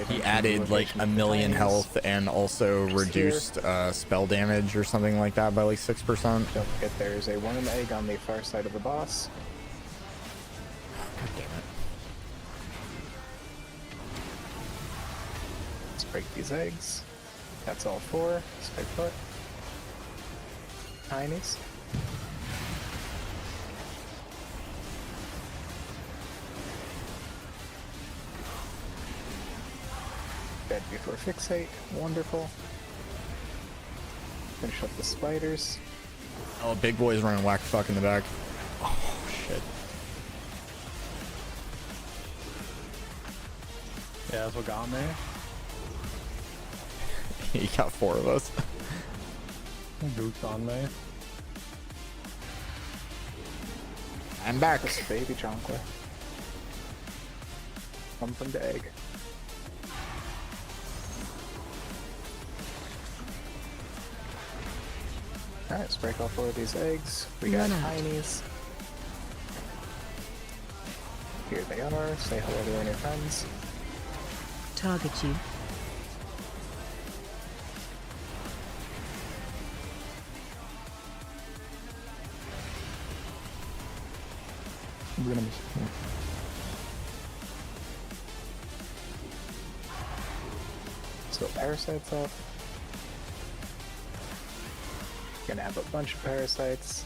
He added like 1,000,000 health and also reduced spell damage or something like that by like 6%. Don't forget there's a worm egg on the far side of the boss. God damn it. Let's break these eggs. That's all 4. Stay put. Tinies. Dead before fixate. Wonderful. Finish up the spiders. Oh, big boy's running whack fuck in the back. Oh shit. Yeah, that's what got me. He got 4 of us. Goose on me. I'm back. This baby Jonquil. Come from the egg. Alright, let's break all 4 of these eggs. We got tinies. Here they are. Say hello to any friends. Target you. I'm gonna miss it. Let's go parasites up. Gonna have a bunch of parasites.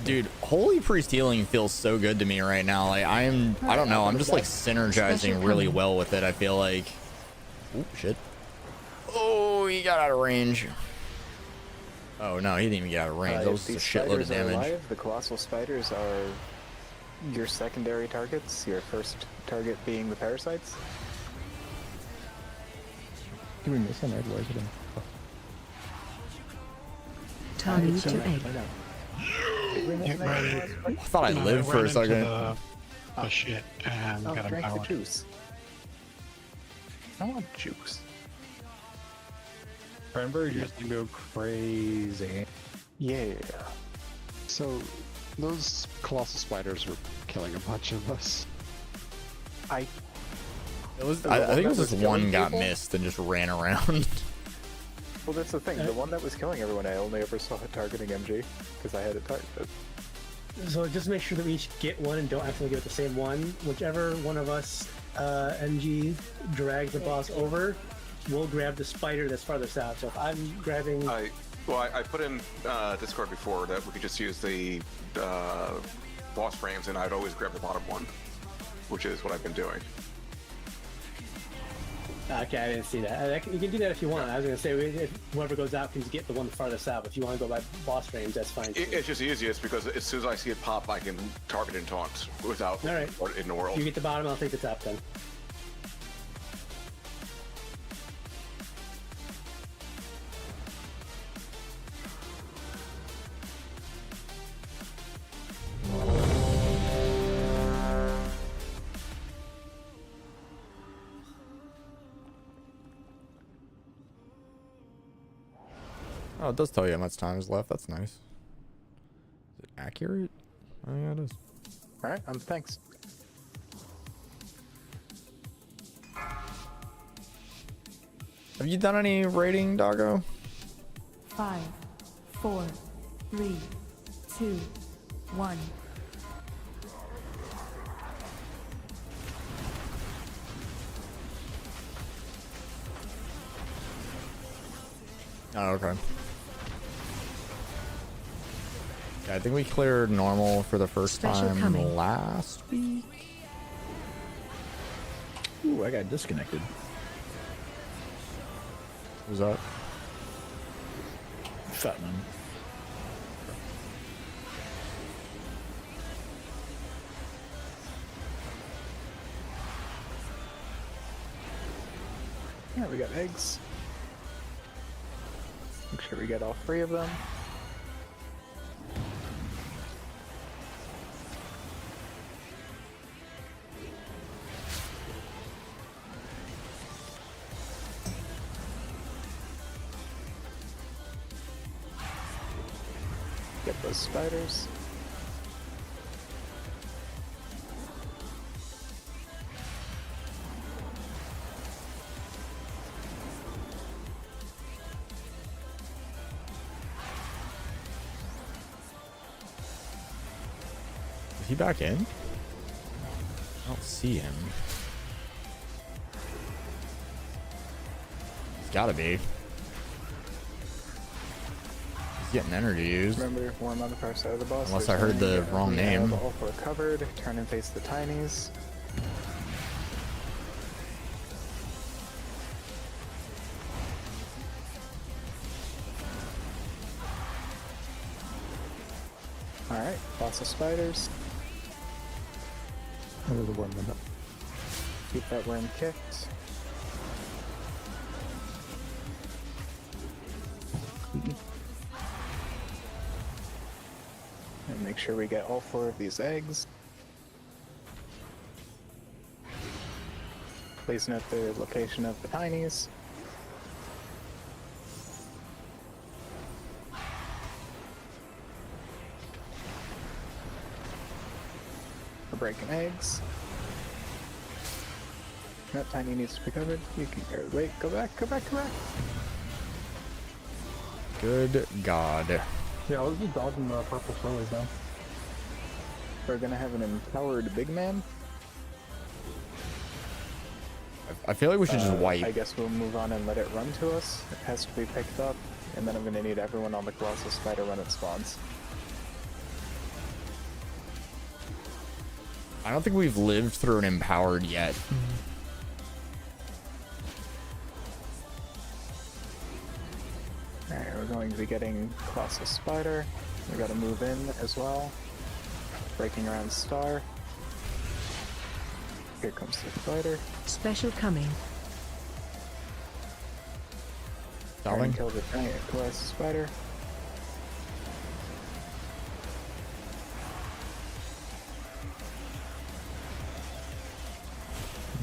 Dude, Holy Priest healing feels so good to me right now. Like I don't know, I'm just like synergizing really well with it, I feel like. Oop, shit. Oh, he got out of range. Oh no, he didn't even get out of range. That was a shitload of damage. Alive, the colossal spiders are your secondary targets, your first target being the parasites. Did we miss an egg? Where is it in? Target to egg. I thought I lived for a second. Oh shit, and got drink him the out. juice. I want juice. Remember, you just go crazy. Yeah. So, Those colossal spiders were killing a bunch of us. I think it was just one got missed and just ran around. Well, that's the thing. The one that was killing everyone, I only ever saw it targeting MG because I had it targeted. So just make sure that we each get one and don't accidentally get the same one. Whichever one of us, MG, drags the boss over, we'll grab the spider that's farthest out. So if I'm grabbing... I put in Discord before that we could just use the boss frames, and I'd always grab the bottom one, which is what I've been doing. Okay, I didn't see that. You can do that if you want. I was going to say, if whoever goes out can get the one farthest out. If you want to go by boss frames, that's fine. It's just easiest because as soon as I see it pop, I can target and taunt without in the world. You get the bottom, I'll take the top then. Oh, it does tell you how much time is left. That's nice. Is it accurate? Oh, yeah, it is. Alright, thanks. Have you done any raiding, Doggo? 5, 4, 3, 2, 1. Oh, okay. Yeah, I think we cleared normal for the first time last week. Ooh, I got disconnected. Who's that? Fatman. Yeah, we got eggs. Make sure we get all 3 of them. Get those spiders. Is he back in? I don't see him. He's gotta be. He's getting energy used. Remember, form on the far side of the boss. Unless I heard the wrong name. All 4 covered. Turn and face the tinies. Alright, lots of spiders. There's a 1 minute. Keep that worm kicked. And make sure we get all 4 of these eggs. Please note the location of the tinies. We're breaking eggs. That tiny needs to be covered. You can wait, go back, go back, go back. Good God. Yeah, I was just dodging the purple slowly down. We're gonna have an empowered big man. I feel like we should just wipe. I guess we'll move on and let it run to us. It has to be picked up, and then I'm gonna need everyone on the colossal spider when it spawns. I don't think we've lived through an empowered yet. Alright, we're going to be getting colossal spider. We gotta move in as well. Breaking around star. Here comes the spider. Special coming. Darling. Kill the giant colossal spider.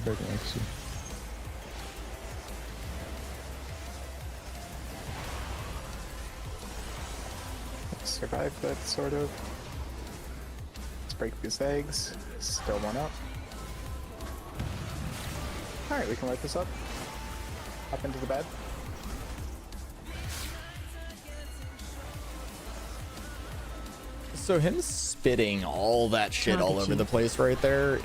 Breaking XC. Survived that, sort of. break these eggs. Still one up. Alright, we can light this up. Up into the bed. So him spitting all that shit all over the place right there,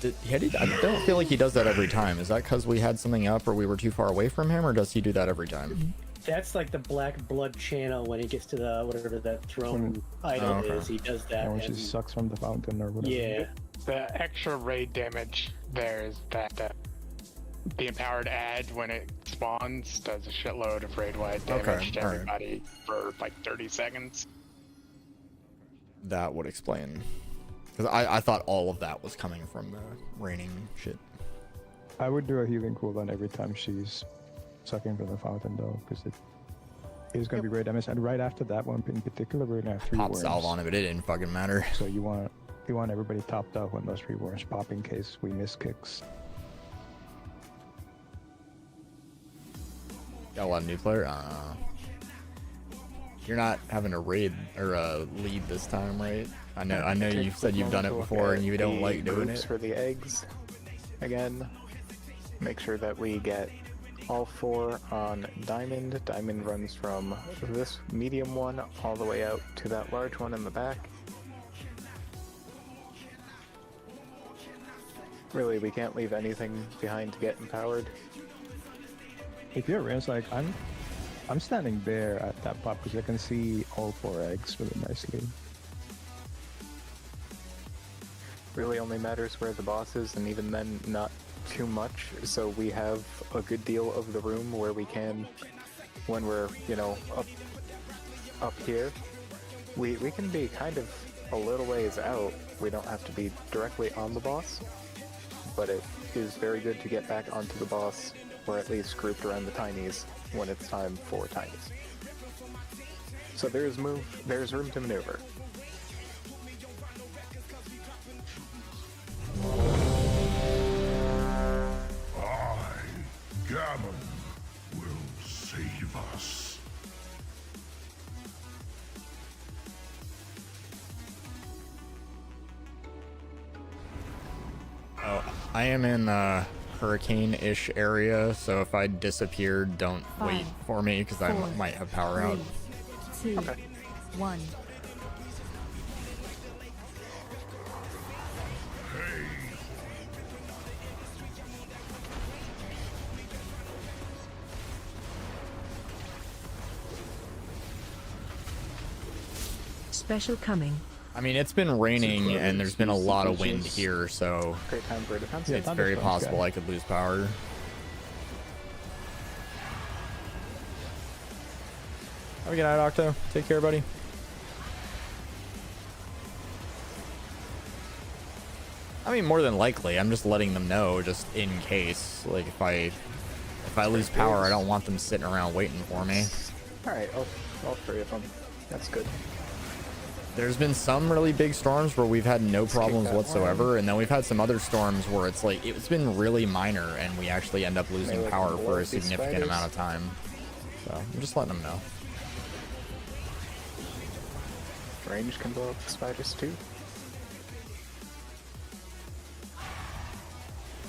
I don't feel like he does that every time. Is that because we had something up or we were too far away from him, or does he do that every time? That's like the black blood channel when he gets to the whatever that throne idol is. He does that. Yeah, when she sucks from the fountain or whatever. Yeah. The extra raid damage there is that the empowered ad, when it spawns, does a shitload of raid-wide damage to everybody for like 30 seconds. That would explain. Because I thought all of that was coming from the raining shit. I would do a healing cooldown every time she's sucking from the fountain, though, because it is going to be great damage. And right after that one in particular, we're going to have 3 Pop worms. salve on it, but it didn't fucking matter. So you want everybody topped up when those 3 worms pop in case we miss kicks. Got a lot of new player. You're not having a raid or a lead this time, right? I know you said you've done it before and you don't like doing it. For the eggs, again, make sure that we get all 4 on diamond. Diamond runs from this medium one all the way out to that large one in the back. Really, we can't leave anything behind to get empowered. If you're Rams, like I'm standing there at that pop because I can see all 4 eggs really nicely. Really only matters where the boss is, and even then not too much, so we have a good deal of the room where we can, when we're, you know, up here, we can be kind of a little ways out. We don't have to be directly on the boss, but it is very good to get back onto the boss, or at least grouped around the tinies when it's time for tinies. So there's room to maneuver. Gammon will save us. Oh, I am in hurricane-ish area, so if I disappeared, don't wait for me because I might have power out. 2, 1. Special coming. I mean, it's been raining and there's been a lot of wind here, so Great time for defense. it's very possible I could lose power. Have a good night, Octo. Take care, buddy. I mean, more than likely, I'm just letting them know, just in case. Like, if I lose power, I don't want them sitting around waiting for me. Alright, all 3 of them. That's good. There's been some really big storms where we've had no problems whatsoever, and then we've had some other storms where it's like, it's been really minor, and we actually end up losing power for a significant amount of time. So, I'm just letting them know. Range can blow up the spiders too.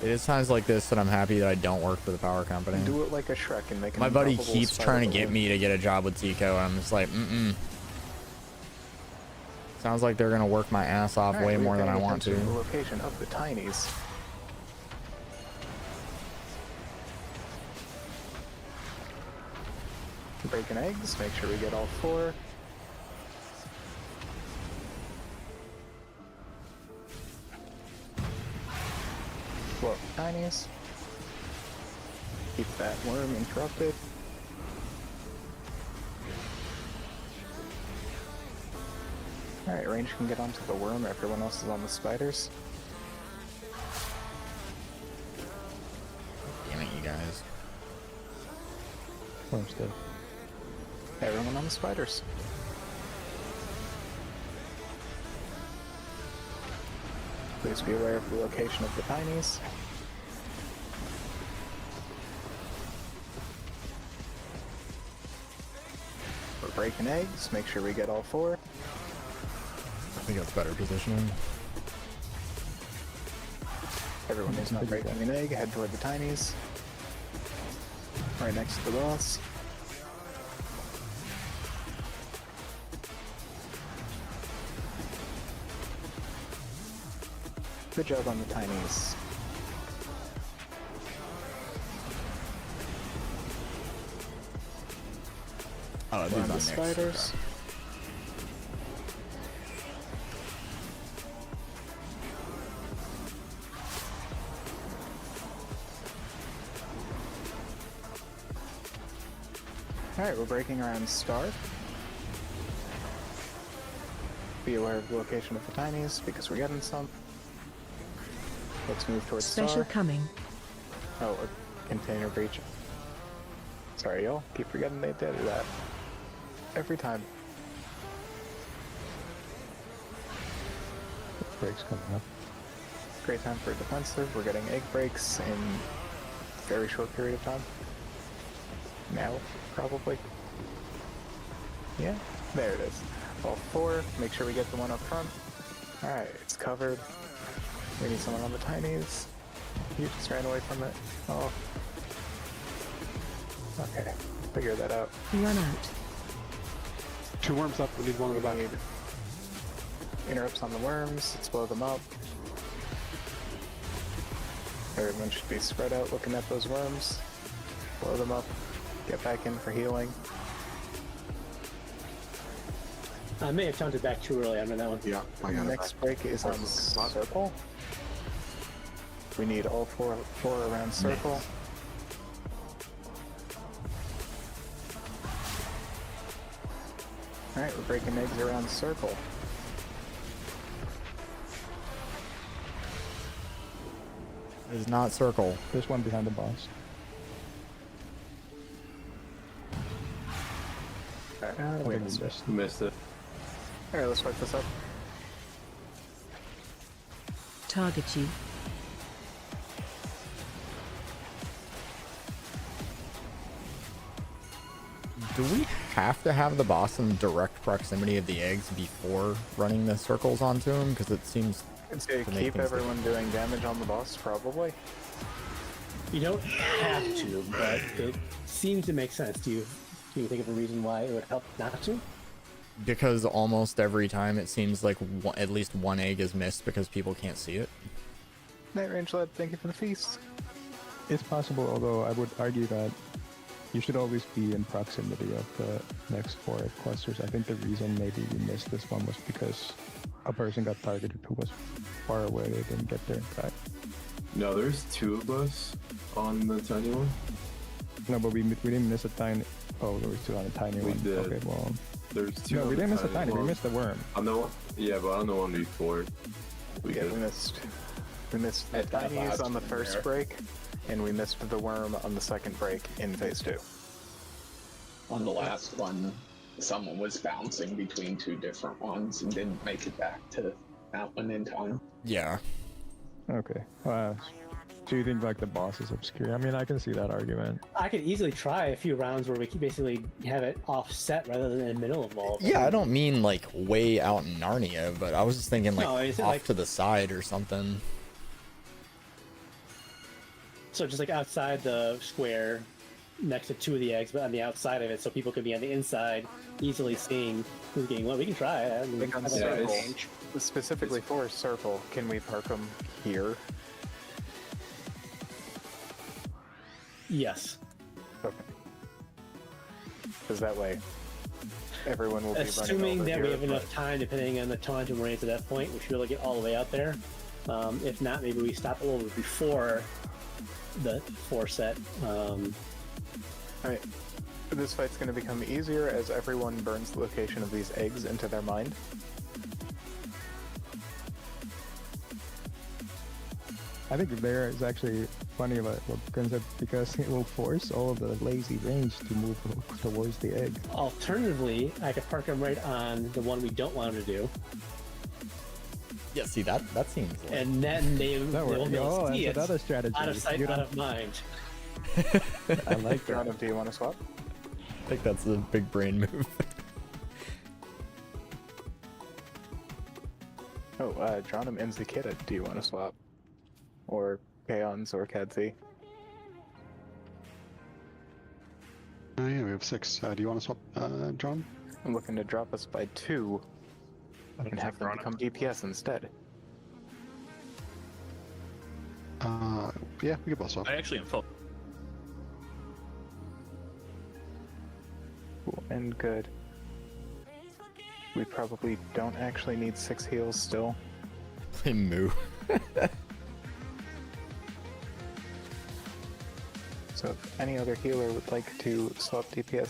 It is times like this that I'm happy that I don't work for the power company. Do it like a Shrek and make My buddy keeps trying to get me to get a job with Tico, and I'm just like, Sounds like they're gonna work my ass off way more than I want to. The location of the tinies. Breaking eggs, make sure we get all 4. Blow up the tinies. Keep that worm interrupted. Alright, range can get onto the worm, everyone else is on the spiders. Damn it, you guys. Worm's dead. Everyone on the spiders. Please be aware of the location of the tinies. We're breaking eggs, make sure we get all 4. We think that's better positioning. Everyone who's not breaking an egg, head toward the tinies. Right next to the boss. Good job on the tinies. Oh, these On on the next. spiders. Okay. Alright, we're breaking around Star. Be aware of the location of the tinies, because we're getting some. Let's move towards Special Star. coming. Oh, a container breach. Sorry, y'all. Keep forgetting they did that. Every time. Breaks coming up. Great time for defensive. We're getting egg breaks in a very short period of time. Now, probably. Yeah, there it is. All 4. Make sure we get the one up front. Alright, it's covered. We need someone on the tinies. You just ran away from it. Oh. Okay, figure that out. Run out. 2 worms up, we need one on the back. Interrupts on the worms, let's blow them up. Everyone should be spread out looking at those worms. Blow them up. Get back in for healing. I may have counted back too early on that one. Yeah, I got it. Next break is on circle. We need all four around circle. Alright, we're breaking eggs around circle. It is not circle. There's one behind the boss. We missed it. Missed it. Alright, let's wipe this up. Target you. Do we have to have the boss in direct proximity of the eggs before running the circles onto him? Because it seems It's to keep things everyone doing damage on the boss, probably. You don't have to, but it seems to make sense. Do you think of a reason why it would help not to? because almost every time it seems like at least one egg is missed because people can't see it. Night Range Lad, thank you for the feast. It's possible, although I would argue that you should always be in proximity of the next 4 egg clusters. I think the reason maybe you missed this one was because a person got targeted who was far away. They didn't get there in time. No, there's 2 of us on the tiny one. No, but we didn't miss a tiny. Oh, there was 2 on a tiny one. We did. Okay, well. There's 2. No, on we the didn't miss a tiny tiny. one. We missed the worm. On the one, yeah, but on the one before. We missed the tinies on the first break, and we missed the worm on the second break in phase 2. On the last one, someone was bouncing between 2 different ones and didn't make it back to that one in time. Yeah. Okay. Do you think like the boss is obscure? I mean, I can see that argument. I could easily try a few rounds where we can basically have it offset rather than in the middle of all. Yeah, I don't mean like way out in Narnia, but I was just thinking like No, off to the side or something. So just like outside the square, next to 2 of the eggs, but on the outside of it, so people could be on the inside, easily seeing who's getting what. We can try. I mean, Like on circle, specifically for circle, can we park them here? Yes. Okay. Because that way, everyone will be Assuming running over that here, we have enough time, depending on the taunt and range at that point, we should be able to get all the way out there. If not, maybe we stop a little bit before the 4 set. Alright. This fight's going to become easier as everyone burns the location of these eggs into their mind. I think there is actually funny about what Grin said, because it will force all of the lazy range to move towards the egg. Alternatively, I could park them right on the one we don't want them to do. Yeah, see that seems like... And then they will be able to see that's it. another strategy. Out of sight, You out don't- of mind. I like that. Do you want to swap? I think that's a big brain move. Oh, Johnum ends the kid. Do you want to swap? Or Kaons or Kadzi? Yeah, we have 6. Do you want to swap, John? I'm looking to drop us by 2 and have them become DPS instead. Yeah, we could both swap. I actually am full. Cool and good. We probably don't actually need 6 heals still. Play Moo. So if any other healer would like to swap DPS